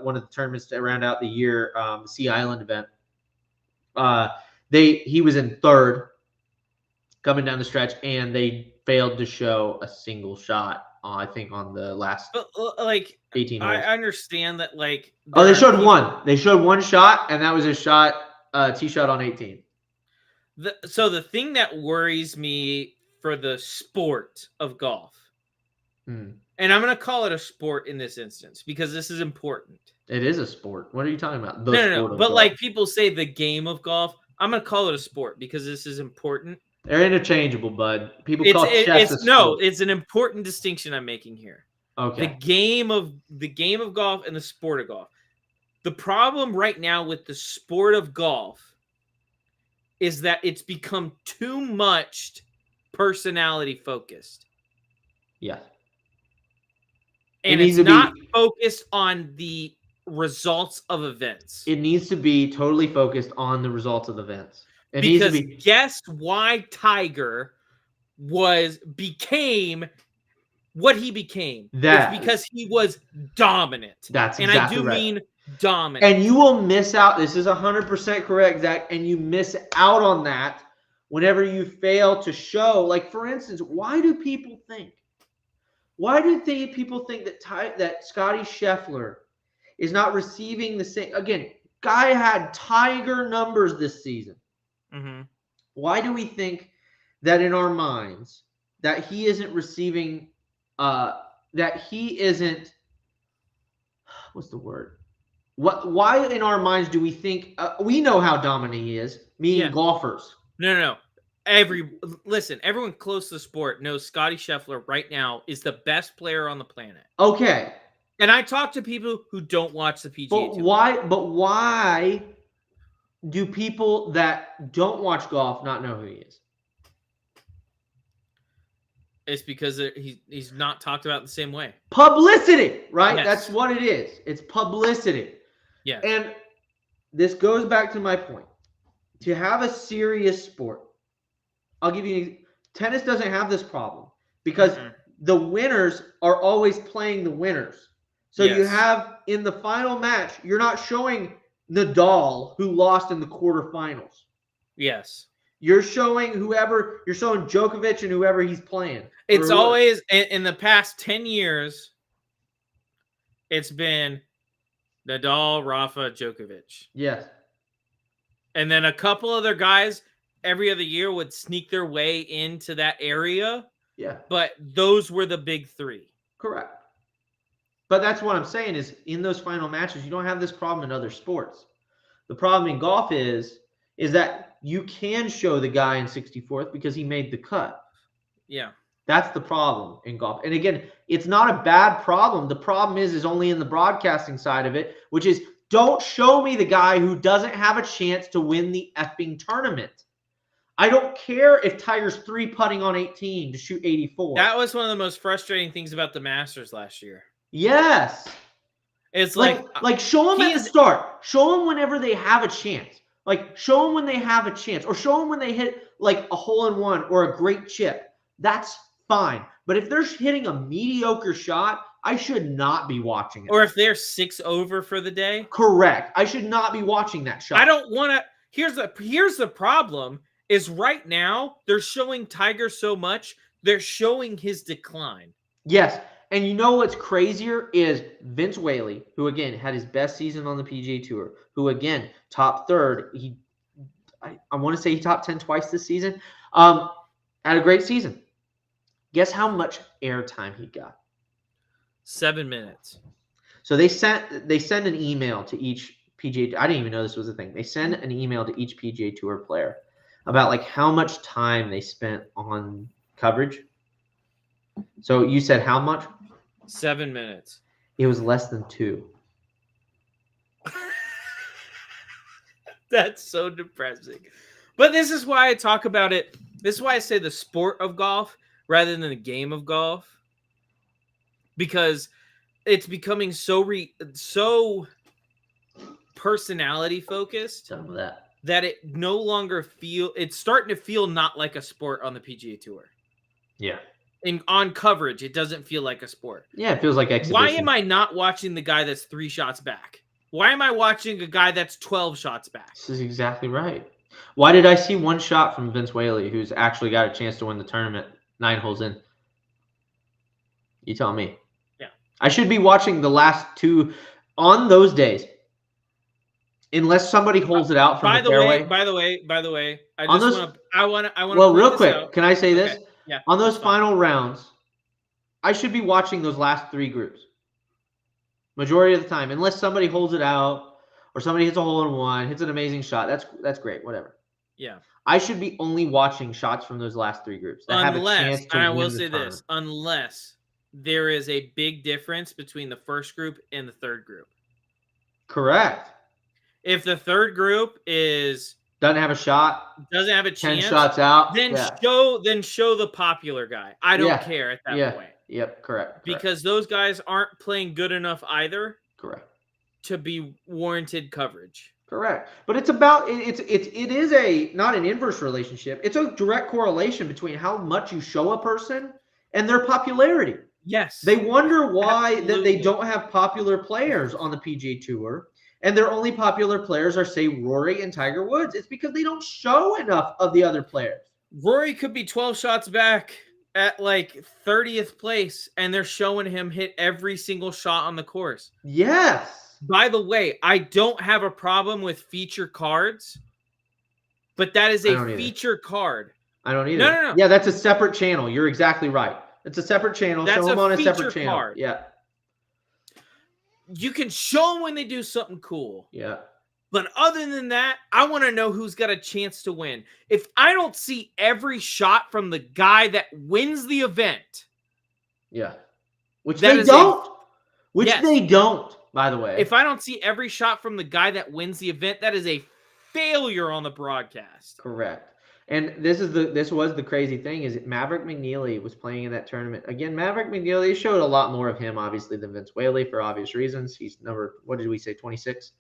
one of the tournaments to round out the year, the Sea Island event. He was in third coming down the stretch, and they failed to show a single shot. I think on the last like 18 holes. I understand that like they showed one. They showed one shot, and that was a shot, tee shot on 18. So the thing that worries me for the sport of golf, and I'm going to call it a sport in this instance because this is important. It is a sport. What are you talking about? No. But golf. Like people say the game of golf, I'm going to call it a sport because this is important. They're interchangeable, bud. People call chess a sport. No, it's an important distinction I'm making here. Okay. The game of golf and the sport of golf. The problem right now with the sport of golf is that it's become too much personality focused. Yeah. And it's not focused on the results of events. It needs to be totally focused on the results of events. Because guess why Tiger became what he became? It's because he was dominant. That's exactly right. And I do mean dominant. And you will miss out. This is 100% correct, Zach. And you miss out on that whenever you fail to show. Like, for instance, why do people think that Scotty Scheffler is not receiving the same? Again, guy had Tiger numbers this season. Mm-hmm. Why do we think that in our minds that he isn't receiving, that he isn't, what's the word? Why in our minds do we think, we know how dominant he is, meaning golfers. No. Everyone close to the sport knows Scotty Scheffler right now is the best player on the planet. Okay. And I talk to people who don't watch the PGA Tour. But why do people that don't watch golf not know who he is? It's because he's not talked about the same way. Publicity, right? Yes. That's what it is. It's publicity. Yeah. And this goes back to my point. To have a serious sport, I'll give you, tennis doesn't have this problem because the winners are always playing the winners. So you have in the final match, you're not showing Nadal who lost in the quarterfinals. Yes. You're showing Djokovic and whoever he's playing. It's always, in the past 10 years, it's been Nadal, Rafa, Djokovic. Yes. And then a couple other guys every other year would sneak their way into that area. Yeah. But those were the big three. Correct. But that's what I'm saying is in those final matches, you don't have this problem in other sports. The problem in golf is that you can show the guy in 64th because he made the cut. Yeah. That's the problem in golf. And again, it's not a bad problem. The problem is only in the broadcasting side of it, which is don't show me the guy who doesn't have a chance to win the effing tournament. I don't care if Tiger's 3-putting on 18 to shoot 84. That was one of the most frustrating things about the Masters last year. Yes. It's like show them at the start. Show them whenever they have a chance. Like, show them when they have a chance. Or show them when they hit, like, a hole-in-one or a great chip. That's fine. But if they're hitting a mediocre shot, I should not be watching it. Or if they're 6 over for the day. Correct. I should not be watching that shot. I don't want to. Here's the problem is right now they're showing Tiger so much, they're showing his decline. Yes. And you know what's crazier is Vince Whaley, who, again, had his best season on the PGA Tour, who, again, top third. I want to say he top 10 twice this season. Had a great season. Guess how much airtime he got? 7 minutes. So they send an email to each PGA. I didn't even know this was a thing. They send an email to each PGA Tour player about like how much time they spent on coverage. So you said how much? 7 minutes. It was less than 2. That's so depressing. But this is why I talk about it. This is why I say the sport of golf rather than the game of golf. Because it's becoming so personality focused Some of that. that it no longer it's starting to feel not like a sport on the PGA Tour. Yeah. On coverage, it doesn't feel like a sport. Yeah, it feels like exhibition. Why am I not watching the guy that's 3 shots back? Why am I watching a guy that's 12 shots back? This is exactly right. Why did I see 1 shot from Vince Whaley, who's actually got a chance to win the tournament 9 holes in? You tell me. Yeah. I should be watching the last 2 on those days. Unless somebody holds it out from the fairway. By the way, I On just those- want to. Well, real quick, can I say this? Okay. Yeah. On those that's fine. final rounds, I should be watching those last 3 groups. Majority of the time, unless somebody holds it out or somebody hits a hole in one, hits an amazing shot. That's great, whatever. Yeah. I should be only watching shots from those last 3 groups that have a chance to and I win will the say tournament. this, unless there is a big difference between the first group and the third group. Correct. If the third group Doesn't have a shot, doesn't have a 10 chance, shots out, then yeah. show the popular guy. I don't care at that point. Yep, correct. Because those guys aren't playing good enough either Correct. to be warranted coverage. Correct. But it's about it is a not an inverse relationship. It's a direct correlation between how much you show a person and their popularity. Yes. They wonder why that they Absolutely. don't have popular players on the PGA Tour, and their only popular players are, say, Rory and Tiger Woods. It's because they don't show enough of the other players. Rory could be 12 shots back at like 30th place, and they're showing him hit every single shot on the course. Yes. By the way, I don't have a problem with feature cards, but that is I a don't either. feature card. I don't either. No. Yeah, that's a separate channel. You're exactly right. It's a separate channel. That's Show them a on a feature separate channel. card. Yeah. You can show them when they do something cool. Yeah. But other than that, I want to know who's got a chance to win. If I don't see every shot from the guy that wins the event, Yeah. Which That they is don't. Which Yes. they don't, by the way. if I don't see every shot from the guy that wins the event, that is a failure on the broadcast. Correct. And this was the crazy thing is Maverick McNeely was playing in that tournament. Again, Maverick McNeely showed a lot more of him, obviously, than Vince Whaley for obvious reasons. He's number, what did we say, 26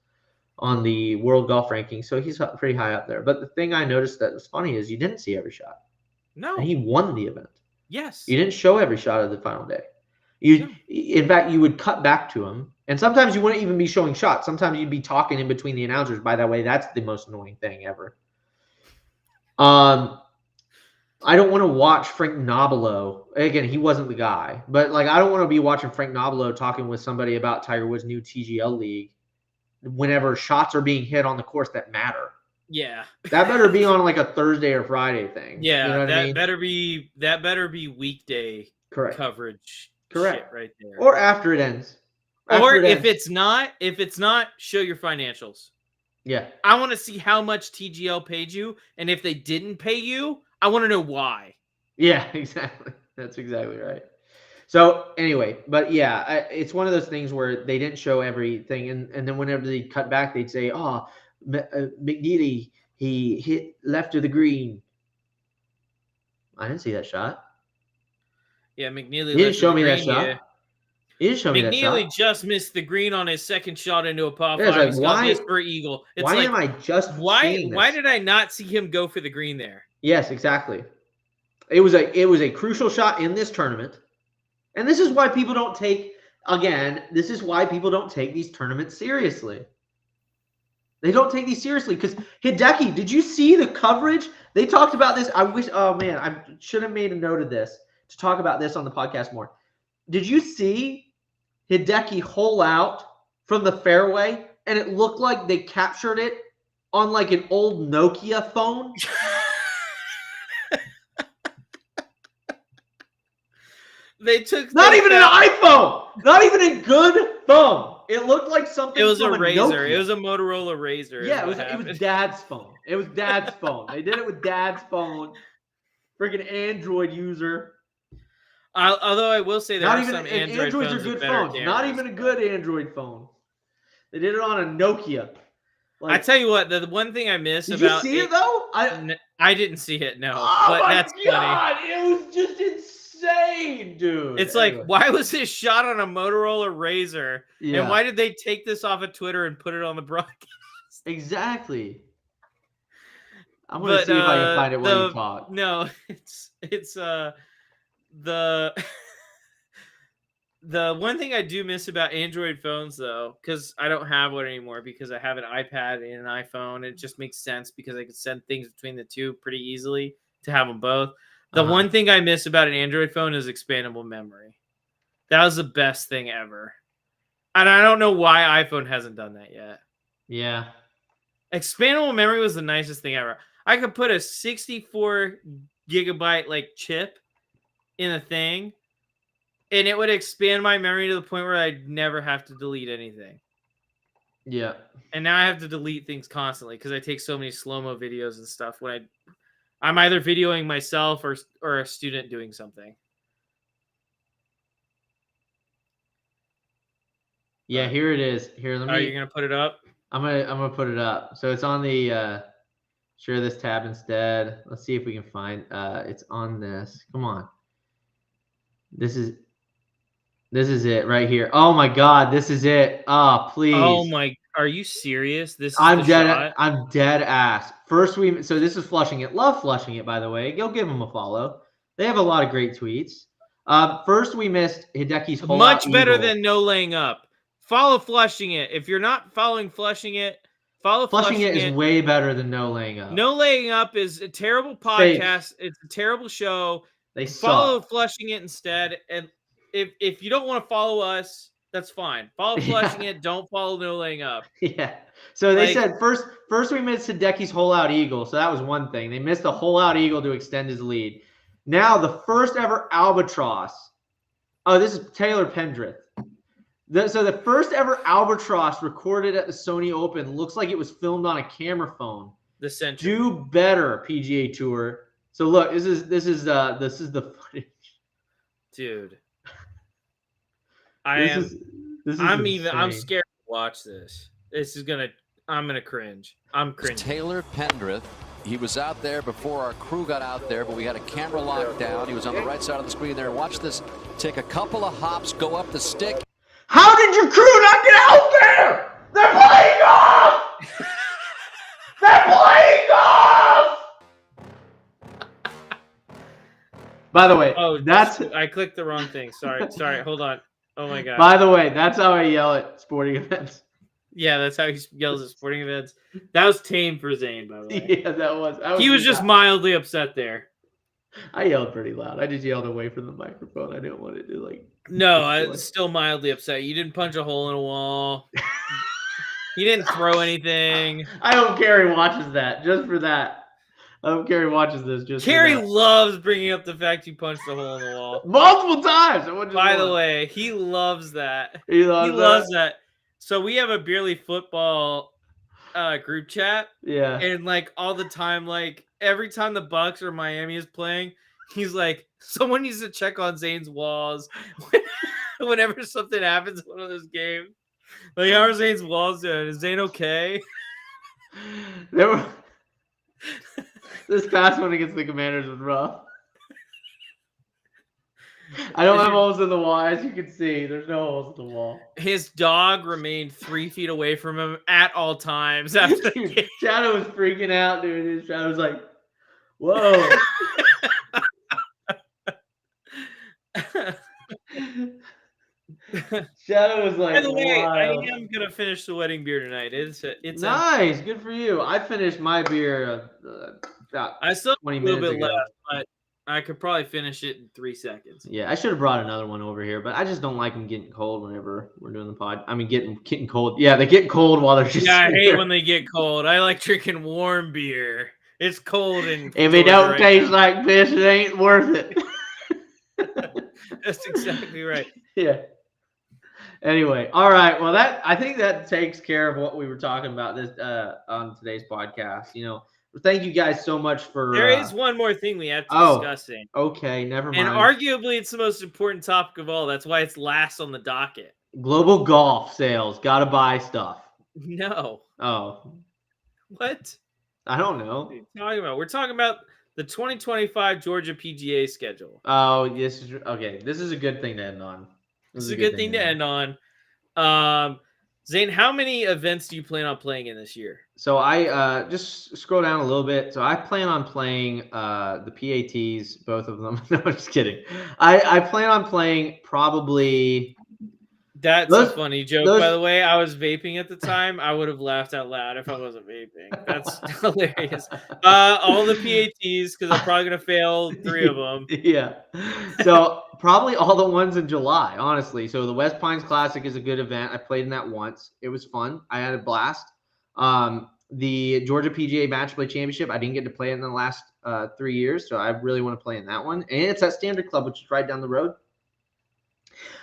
on the world golf ranking. So he's pretty high up there. But the thing I noticed that was funny is you didn't see every shot. No. And he won the event. Yes. You didn't show every shot of the final day. In fact, you would cut back to him. And sometimes you wouldn't even be showing shots. Sometimes you'd be talking in between the announcers. By the way, that's the most annoying thing ever. I don't want to watch Frank Nobilo. Again, he wasn't the guy. But, like, I don't want to be watching Frank Nobilo talking with somebody about Tiger Woods' new TGL league whenever shots are being hit on the course that matter. Yeah. That better be on, like, a Thursday or Friday thing. Yeah, You know what I mean? better be weekday Correct. coverage. Correct. Shit right there. Or after it ends. Or After it if ends. it's not, show your financials. Yeah. I want to see how much TGL paid you, and if they didn't pay you, I want to know why. Yeah, exactly. That's exactly right. So anyway, but yeah, it's one of those things where they didn't show everything, and then whenever they cut back, they'd say, "Oh, McNeely, he hit left of the green." I didn't see that shot. Yeah, McNeely. He didn't show me that shot. Yeah. He didn't show me that shot. McNeely just missed the green on his second shot into a par Yeah, it's 5. like, He's got why- this for eagle. It's Why like, am I just seeing this? why did I not see him go for the green there? Yes, exactly. It was a crucial shot in this tournament. And this is why people don't take these tournaments seriously. They don't take these seriously because Hideki, did you see the coverage? They talked about this. I should have made a note of this to talk about this on the podcast more. Did you see Hideki hole out from the fairway and it looked like they captured it on like an old Nokia phone? They took Not even an iPhone. Not even a good phone. It looked like something. It was a from Razor. Nokia. It was a Motorola Razor. Yeah, it was Dad's phone. It was Dad's phone. They did it with Dad's phone. Freaking Android user. Although I will say there Not are even some and Android Androids phones are good with better phones. Not cameras. even a good Android phone. They did it on a Nokia. I tell you what, the one thing I miss did about you see it though? I didn't see it, no. Oh but my that's God, funny. it was just insane, dude. It's Anyway. like, why was this shot on a Motorola Razr? Yeah. And why did they take this off of Twitter and put it on the broadcast? Exactly. I'm gonna see if I can find it while you talk. No, it's the the one thing I do miss about Android phones, though, because I don't have one anymore because I have an iPad and an iPhone. It just makes sense because I could send things between the two pretty easily to have them both. The one thing I miss about an Android phone is expandable memory. That was the best thing ever. And I don't know why iPhone hasn't done that yet. Yeah. Expandable memory was the nicest thing ever. I could put a 64 gigabyte like chip in a thing, and it would expand my memory to the point where I'd never have to delete anything. Yeah. And now I have to delete things constantly because I take so many slow-mo videos and stuff when I'm either videoing myself or a student doing something. Yeah, here it is. Here, let me. Are you gonna put it up? I'm gonna put it up. So it's on the share this tab instead. Let's see if we can find it's on this. Come on. This is it right here. Oh my God, this is it. Oh, please. Oh my, are you serious? This is I'm dead. shot? I'm dead ass. So this is Flushing It. Love Flushing It, by the way. Go give them a follow. They have a lot of great tweets. First we missed Hideki's whole much better Eagle. than no laying up. Follow Flushing It. If you're not following Flushing It, follow Flushing It. Is way better than No Laying Up. No Laying Up is a terrible podcast. It's a terrible show. They follow suck. Flushing It instead. And if you don't want to follow us, that's fine. Follow Flushing It. Don't follow No Laying Up. Yeah. So they said first we missed Hideki's Hole Out Eagle. So that was one thing. They missed the Hole Out Eagle to extend his lead. Now the first ever albatross. Oh, this is Taylor Pendrith. So the first ever albatross recorded at the Sony Open looks like it was filmed on a camera phone. The Century. Do better, PGA Tour. So look, this is the footage. Dude. I'm scared to watch this. I'm gonna cringe. I'm cringing. Taylor Pendrith. He was out there before our crew got out there, but we had a camera locked down. He was on the right side of the screen there. Watch this take a couple of hops, go up the stick. How did your crew not get out there? They're playing golf! They're playing golf! By the way, I clicked the wrong thing. Sorry, hold on. Oh my God. By the way, that's how I yell at sporting events. Yeah, that's how he yells at sporting events. That was tame for Zane, by the way. Yeah, that was. He was just mildly upset there. I yelled pretty loud. I just yelled away from the microphone. I didn't want it to like. No, I was still mildly upset. You didn't punch a hole in a wall. You didn't throw anything. I hope Carrie watches that just for that. I hope Carrie watches this just. Carrie loves bringing up the fact you punched a hole in the wall multiple times. By the way, he loves that. He loves that. So we have a Beerly football group chat. Yeah. And like all the time, like every time the Bucks or Miami is playing, he's like, someone needs to check on Zane's walls whenever something happens in one of those games. Like, how are Zane's walls doing? Is Zane okay? This past one against the Commanders was rough. I don't have holes in the wall, as you can see. There's no holes in the wall. His dog remained 3 feet away from him at all times after the game. Shadow was freaking out, dude. His Shadow was like, "Whoa." Shadow was like, by the way, wild. I am gonna finish the wedding beer tonight. It's nice. Good for you. I finished my beer about I still have 20 a little minutes bit ago. left, but I could probably finish it in 3 seconds. Yeah, I should have brought another one over here, but I just don't like them getting cold whenever we're doing the pod. I mean, getting cold. Yeah, they get cold while they're just. Yeah, I hate when they get cold. I like drinking warm beer. It's cold and if it don't taste like piss, it ain't worth it. That's exactly right. Yeah. Anyway, all right. Well, I think that takes care of what we were talking about this on today's podcast. You know, Thank you guys so much for. There is one more thing we have to discuss. Okay, never mind. And arguably, it's the most important topic of all. That's why it's last on the docket. Global golf sales. Gotta buy stuff. No. Oh. What? I don't know. What are you talking about? We're talking about the 2025 Georgia PGA schedule. Oh, this is okay. This is a good thing to end on. This is a good thing to end on. Zane, how many events do you plan on playing in this year? So I just scroll down a little bit. So I plan on playing the PATs, both of them. No, I'm just kidding. I plan on playing probably. That's a funny joke, by the way. I was vaping at the time. I would have laughed out loud if I wasn't vaping. That's hilarious. All the PATs, because I'm probably going to fail 3 of them. Yeah. So probably all the ones in July, honestly. So the West Pines Classic is a good event. I played in that once. It was fun. I had a blast. The Georgia PGA Match Play Championship, I didn't get to play it in the last 3 years, so I really want to play in that one. And it's at Standard Club, which is right down the road.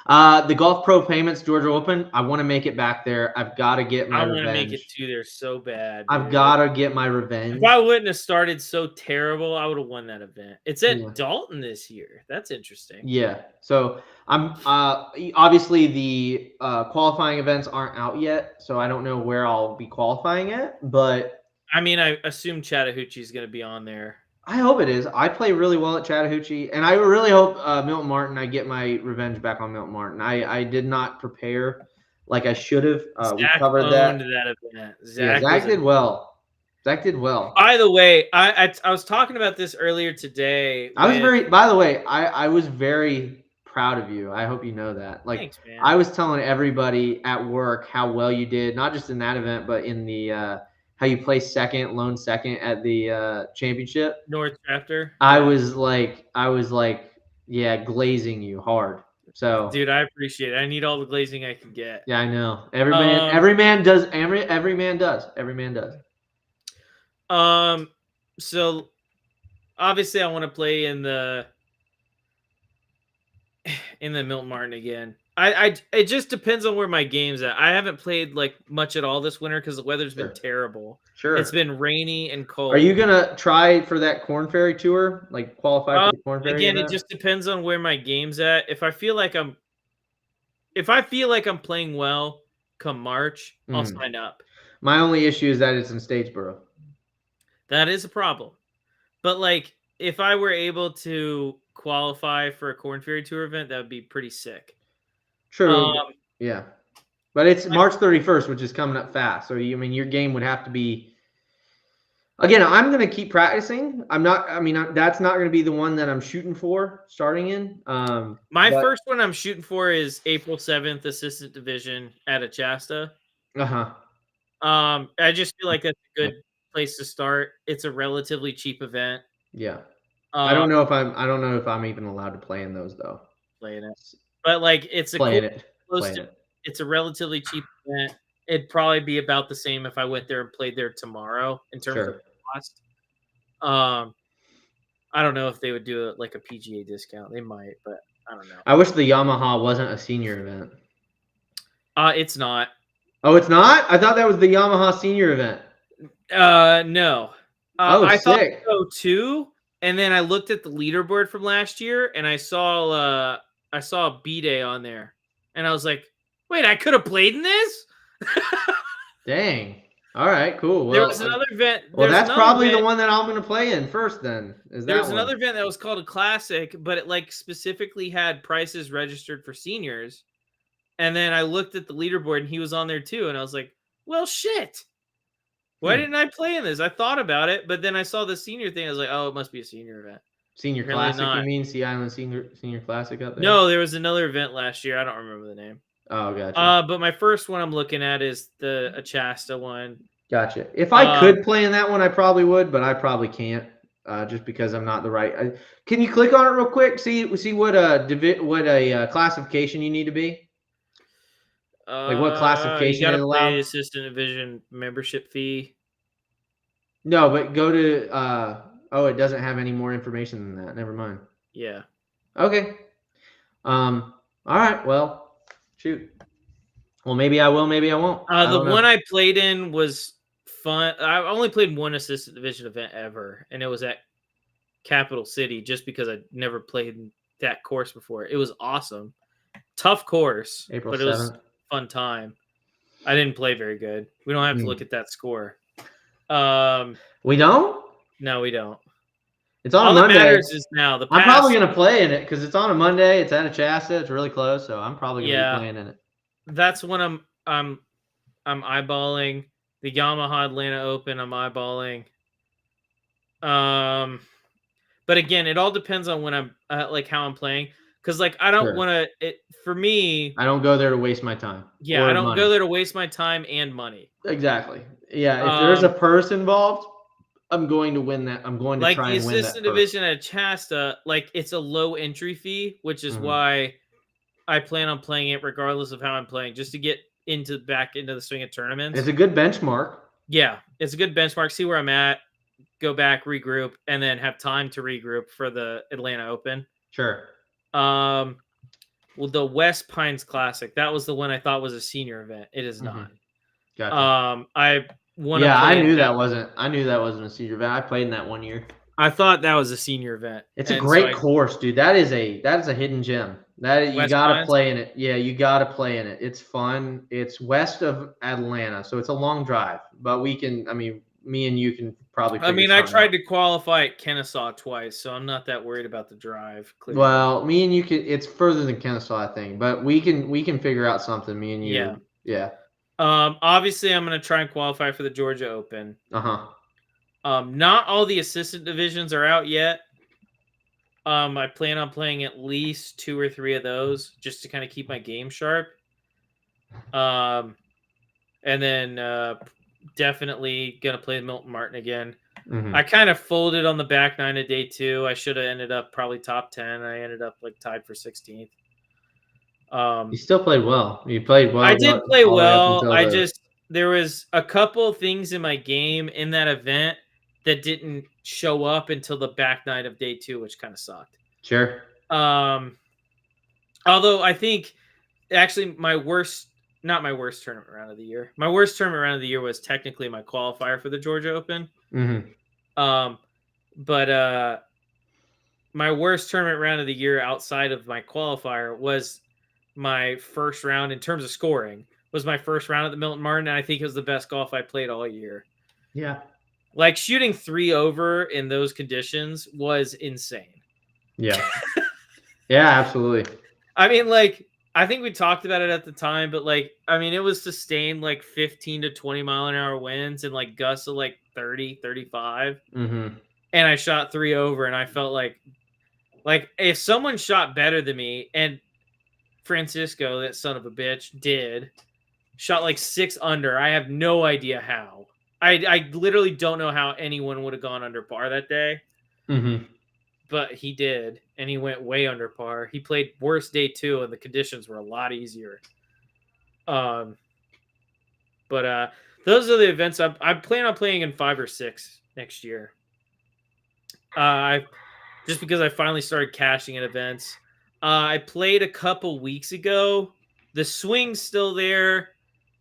The Golf Pro Payments Georgia Open, I want to make it back there. I've got to get my revenge. I want to make it too there so bad. Dude. I've got to get my revenge. If I wouldn't have started so terrible, I would have won that event. It's at Dalton this year. That's interesting. Yeah. So I'm obviously the qualifying events aren't out yet, so I don't know where I'll be qualifying at. But I mean, I assume Chattahoochee is going to be on there. I hope it is. I play really well at Chattahoochee, and I really hope Milton Martin, I get my revenge back on Milton Martin. I did not prepare like I should have. We covered that event. Zach did well. Zach did well. By the way, I was talking about this earlier today. By the way, I was very proud of you. I hope you know that. Like, thanks, man. I was telling everybody at work how well you did, not just in that event, but in the how you placed lone second at the championship. North Chapter. I was like, yeah, glazing you hard. So, dude, I appreciate it. I need all the glazing I can get. Yeah, I know. Every man does. So obviously I want to play in the Milton Martin again. It just depends on where my game's at. I haven't played like much at all this winter because the weather's been terrible. Sure. It's been rainy and cold. Are you gonna try for that Corn Ferry tour? Like qualify for the Corn Ferry? Again, it just depends on where my game's at. If I feel like I'm playing well come March, I'll sign up. My only issue is that it's in Statesboro. That is a problem. But like if I were able to qualify for a Corn Ferry Tour event, that would be pretty sick. True. Yeah. But it's March 31st, which is coming up fast. So your game would have to be. Again, I'm going to keep practicing. That's not going to be the one that I'm shooting for starting in. First one I'm shooting for is April 7th, Assistant Division at Achasta. I just feel like that's a good place to start. It's a relatively cheap event. Yeah. I don't know if I'm even allowed to play in those though. Playing it. But like it's a relatively cheap event. It'd probably be about the same if I went there and played there tomorrow in terms of cost. I don't know if they would do it like a PGA discount. They might, but I don't know. I wish the Yamaha wasn't a senior event. It's not. Oh, it's not? I thought that was the Yamaha senior event. No. I sick. thought so too. And then I looked at the leaderboard from last year and I saw a B-Day on there. And I was like, wait, I could have played in this? Dang. All right, cool. Well, there was another event. That's probably the one that I'm going to play in first then. There was another event that was called a Classic, but it like specifically had prices registered for seniors. And then I looked at the leaderboard and he was on there too. And I was like, well, shit. Why didn't I play in this? I thought about it, but then I saw the senior thing. I was like, oh, it must be a senior event. Senior Classic, you mean? Sea Island Senior Classic out there? No, there was another event last year. I don't remember the name. Oh, gotcha. But my first one I'm looking at is the Achasta one. Gotcha. If I could play in that one, I probably would, but I probably can't, just because I'm not the right. Can you click on it real quick? See what a classification you need to be. Like what classification is allowed? Assistant Division membership fee. No, but go to. It doesn't have any more information than that. Never mind. Yeah. Okay. All right. Well, shoot. Well, maybe I will. Maybe I won't. The one I played in was fun. I only played one assistant division event ever, and it was at Capital City, just because I never played that course before. It was awesome. Tough course, April but it was 7th. fun time. I didn't play very good. We don't have to look at that score. We don't? No, we don't. It's on All a Monday. that matters is now. I'm probably going to play in it because it's on a Monday. It's at a Shasta. It's really close, so I'm probably going to be playing in it. That's when I'm eyeballing the Yamaha Atlanta Open. I'm eyeballing. But again, it all depends on when I'm like how I'm playing. Because like I don't want to. It for me. I don't go there to waste my time. Yeah, I don't go there to waste my time and money. Exactly. Yeah, if there's a purse involved, I'm going to win that. I'm going to try and win that. Like the assistant division at Shasta, like it's a low entry fee, which is why I plan on playing it regardless of how I'm playing, just to get back into the swing of tournaments. It's a good benchmark. Yeah, it's a good benchmark. See where I'm at, go back, regroup, and then have time to regroup for the Atlanta Open. Sure. Well, the West Pines Classic, that was the one I thought was a senior event. It is not. Gotcha. I knew that wasn't a senior event. I played in that one year. I thought that was a senior event. It's a great course, dude. That is a hidden gem. You gotta play in it. Yeah, you gotta play in it. It's fun. It's west of Atlanta, so it's a long drive. But me and you can probably. I tried to qualify at Kennesaw twice, so I'm not that worried about the drive. Clearly. Well, me and you can. It's further than Kennesaw, I think, but we can figure out something. Me and you. Yeah. Obviously, I'm going to try and qualify for the Georgia Open. Not all the assistant divisions are out yet. I plan on playing at least 2 or 3 of those just to kind of keep my game sharp. And then definitely going to play Milton Martin again. I kind of folded on the back 9 of day 2. I should have ended up probably top 10. I ended up like tied for 16th. You still played well. You played well. I did play well. There was a couple things in my game in that event that didn't show up until the back 9 of day 2, which kind of sucked. Sure. Although I think actually not my worst tournament round of the year. My worst tournament round of the year was technically my qualifier for the Georgia Open. But my worst tournament round of the year outside of my qualifier was my first round in terms of scoring. Was my first round at the Milton Martin, and I think it was the best golf I played all year. Yeah. Like shooting 3 over in those conditions was insane. Yeah. Yeah, absolutely. I think we talked about it at the time, but it was sustained like 15 to 20 mile an hour winds and like gusts of like 30, 35. And I shot 3 over, and I felt like if someone shot better than me, and Francisco, that son of a bitch, shot like 6 under. I have no idea how. I literally don't know how anyone would have gone under par that day. But he did, and he went way under par. He played worse day 2, and the conditions were a lot easier. But those are the events I plan on playing in 5 or 6 next year. Just because I finally started cashing at events. I played a couple weeks ago. The swing's still there.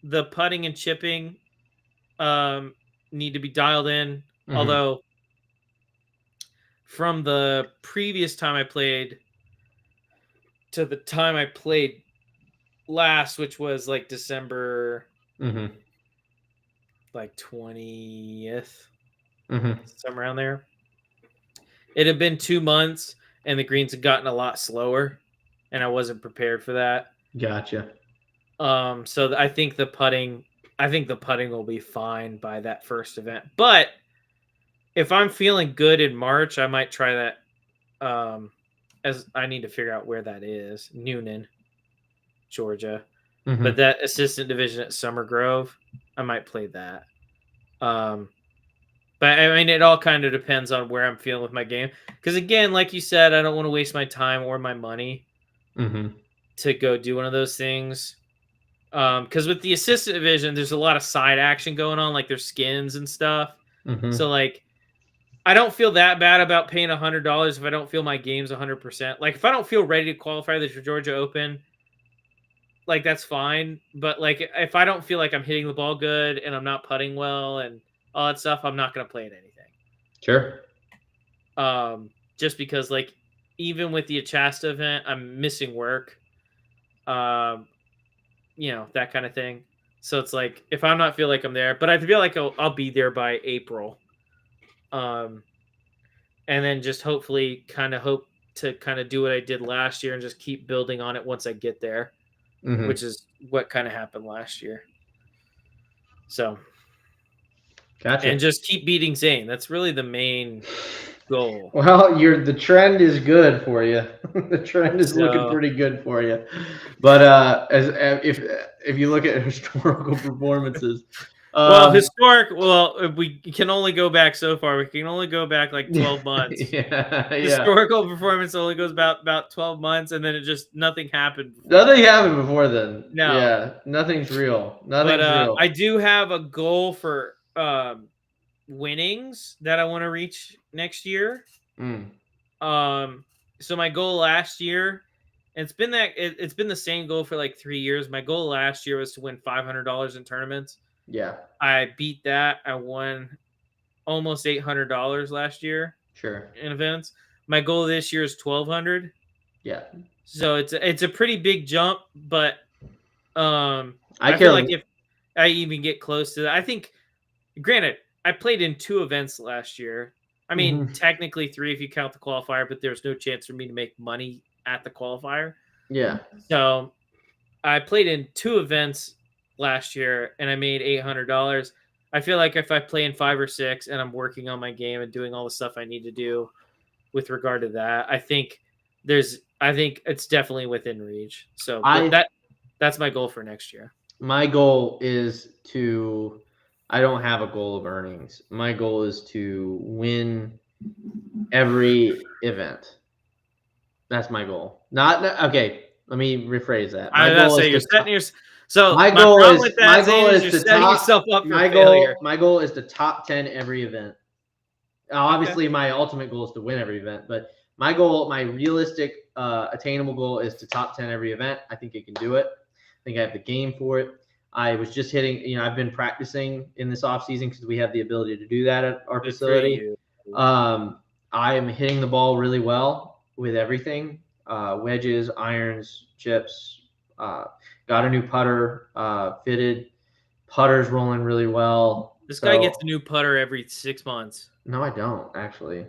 The putting and chipping need to be dialed in. Although from the previous time I played to the time I played last, which was like December like 20th, somewhere around there. It had been 2 months, and the greens had gotten a lot slower, and I wasn't prepared for that. Gotcha. So I think the putting will be fine by that first event. But if I'm feeling good in March, I might try that. As I need to figure out where that is, Noonan, Georgia. But that assistant division at Summer Grove, I might play that. But it all kind of depends on where I'm feeling with my game. Because again, like you said, I don't want to waste my time or my money to go do one of those things. Because with the assistant division, there's a lot of side action going on, like there's skins and stuff. So I don't feel that bad about paying $100 if I don't feel my game's 100%. Like if I don't feel ready to qualify the Georgia Open, like that's fine. But like if I don't feel like I'm hitting the ball good and I'm not putting well and all that stuff, I'm not going to play in anything. Sure. Just because, like, even with the Achasta event, I'm missing work. That kind of thing. So it's like, if I'm not feel like I'm there, but I feel like I'll be there by April. And then just hopefully hope to do what I did last year and just keep building on it once I get there, which is what kind of happened last year. So, gotcha. And just keep beating Zane. That's really the main goal. Well, the trend is good for you. The trend is looking pretty good for you. But if you look at historical performances, we can only go back so far. We can only go back like 12 months. Historical performance only goes about 12 months, and then nothing happened. Nothing happened before then. No. Yeah, nothing's real. Nothing's real. I do have a goal for winnings that I want to reach next year. So my goal last year, and it's been the same goal for like 3 years. My goal last year was to win $500 in tournaments. Yeah. I beat that. I won almost $800 last year. Sure. In events. My goal this year is $1,200. Yeah. So it's a pretty big jump, but I feel like if I even get close to that, I think, granted, I played in 2 events last year. I mean, technically 3 if you count the qualifier, but there's no chance for me to make money at the qualifier. Yeah. So I played in 2 events last year and I made $800. I feel like if I play in 5 or 6 and I'm working on my game and doing all the stuff I need to do with regard to that, I think it's definitely within reach. So that's my goal for next year. My goal is to, I don't have a goal of earnings. My goal is to win every event. That's my goal. Okay, let me rephrase that. My goal is you're setting yourself up for failure. My goal is to top 10 every event. Obviously, my ultimate goal is to win every event, but my realistic, attainable goal is to top 10 every event. I think I can do it. I think I have the game for it. I was just hitting, I've been practicing in this off season because we have the ability to do that at our facility. I am hitting the ball really well with everything. Wedges, irons, chips, got a new putter, fitted. Putter's rolling really well. This guy gets a new putter every 6 months. No, I don't actually.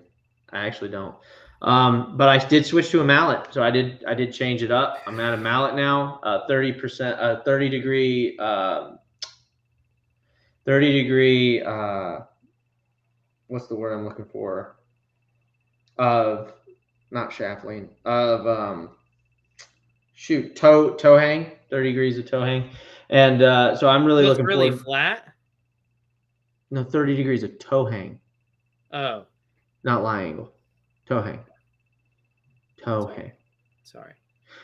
I actually don't. But I did switch to a mallet, so I did change it up. I'm at a mallet now, 30%, 30 degree, what's the word I'm looking for? Of not shaft lean, of toe hang, 30 degrees of toe hang, and so I'm really looking really forward. Flat. No, 30 degrees of toe hang. Oh, not lie angle, toe hang. Sorry.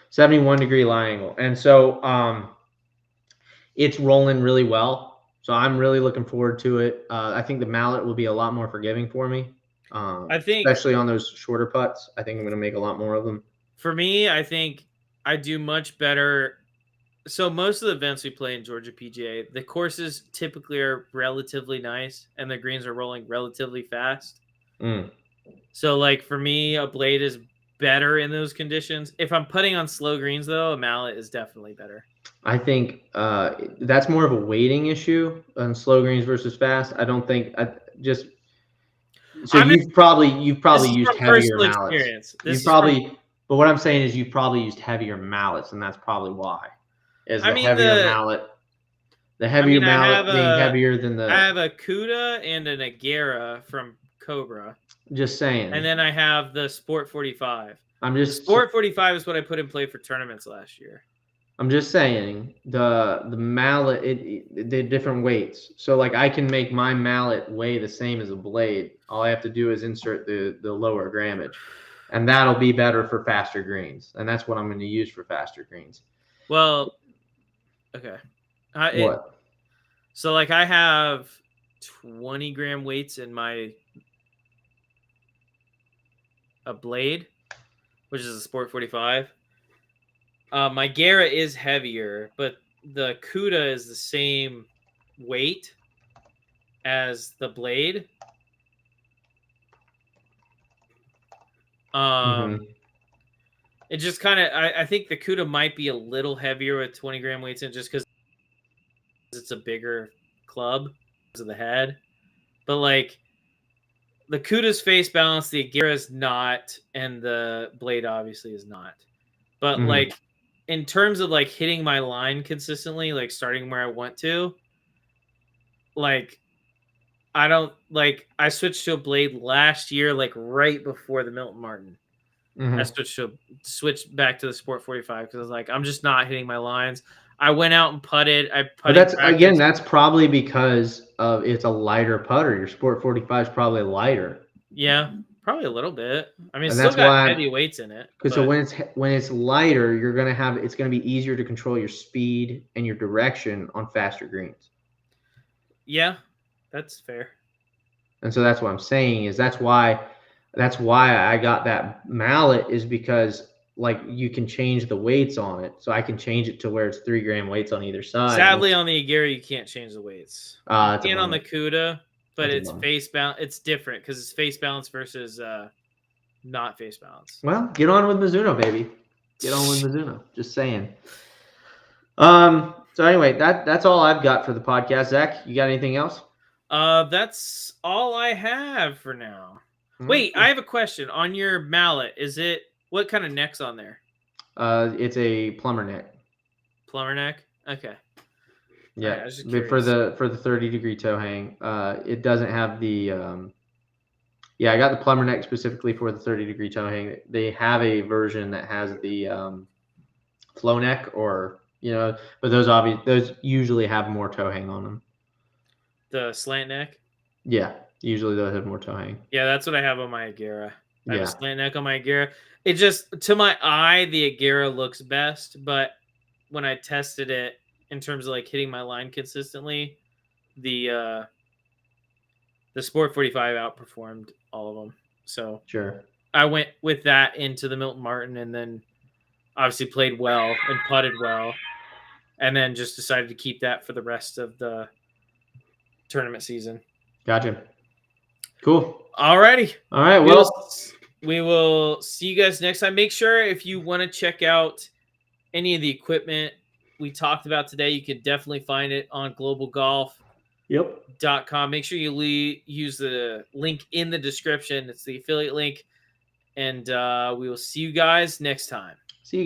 71 degree lie angle. And so it's rolling really well. So I'm really looking forward to it. I think the mallet will be a lot more forgiving for me. I think, especially on those shorter putts, I think I'm going to make a lot more of them. For me, I think I do much better. So most of the events we play in Georgia PGA, the courses typically are relatively nice and the greens are rolling relatively fast. So like for me, a blade is better in those conditions. If I'm putting on slow greens though, a mallet is definitely better. I think that's more of a weighting issue on slow greens versus fast. I don't think you've probably used heavier mallets. But what I'm saying is you've probably used heavier mallets, and that's probably why. The heavier mallet being heavier than the. I have a Cuda and an Agera from Cobra. Just saying. And then I have the Sport 45. The Sport 45 is what I put in play for tournaments last year. I'm just saying the mallet, they're different weights. So like I can make my mallet weigh the same as a blade. All I have to do is insert the lower grammage, and that'll be better for faster greens. And that's what I'm going to use for faster greens. Well, okay. What? So like I have 20 gram weights in a blade, which is a Sport 45. My Gara is heavier, but the Cuda is the same weight, as the blade. It just kind of, I think the CUDA might be a little heavier with 20 gram weights in just because it's a bigger club because of the head. But like the CUDA's face balance, the Agera's not, and the blade obviously is not. But like in terms of like hitting my line consistently, like starting where I want to, like I don't like I switched to a blade last year, like right before the Milton Martin. I switched back to the Sport 45 because I was like, I'm just not hitting my lines. I went out and putted. But that's probably because of it's a lighter putter. Your Sport 45 is probably lighter. Yeah, probably a little bit. I mean, it's still got heavy weights in it. Because so when it's lighter, it's gonna be easier to control your speed and your direction on faster greens. Yeah, that's fair. And so that's what I'm saying is that's why I got that mallet is because like you can change the weights on it. So I can change it to where it's 3 gram weights on either side. Sadly, on the Agera, you can't change the weights. You can on the CUDA, but it's face balance. It's different because it's face balance versus not face balance. Well, get on with Mizuno, baby. Get on with Mizuno. Just saying. So anyway, that's all I've got for the podcast. Zach, you got anything else? That's all I have for now. Wait, I have a question on your mallet. What kind of neck's on there? It's a plumber neck. Plumber neck? Okay. Yeah, right, for the 30-degree toe hang. It doesn't have the yeah, I got the plumber neck specifically for the 30-degree toe hang. They have a version that has the flow neck but those usually have more toe hang on them. The slant neck? Yeah, usually those have more toe hang. Yeah, that's what I have on my Agera. I have a slant neck on my Agera. It just, to my eye, the Agera looks best, but when I tested it in terms of like hitting my line consistently, the Sport 45 outperformed all of them. So sure, I went with that into the Milton Martin, and then obviously played well and putted well, and then just decided to keep that for the rest of the tournament season. Gotcha. Cool. Alrighty. All right. Well, we will see you guys next time. Make sure if you want to check out any of the equipment we talked about today, you can definitely find it on globalgolf.com. Make sure you use the link in the description. It's the affiliate link. And we will see you guys next time. See you guys.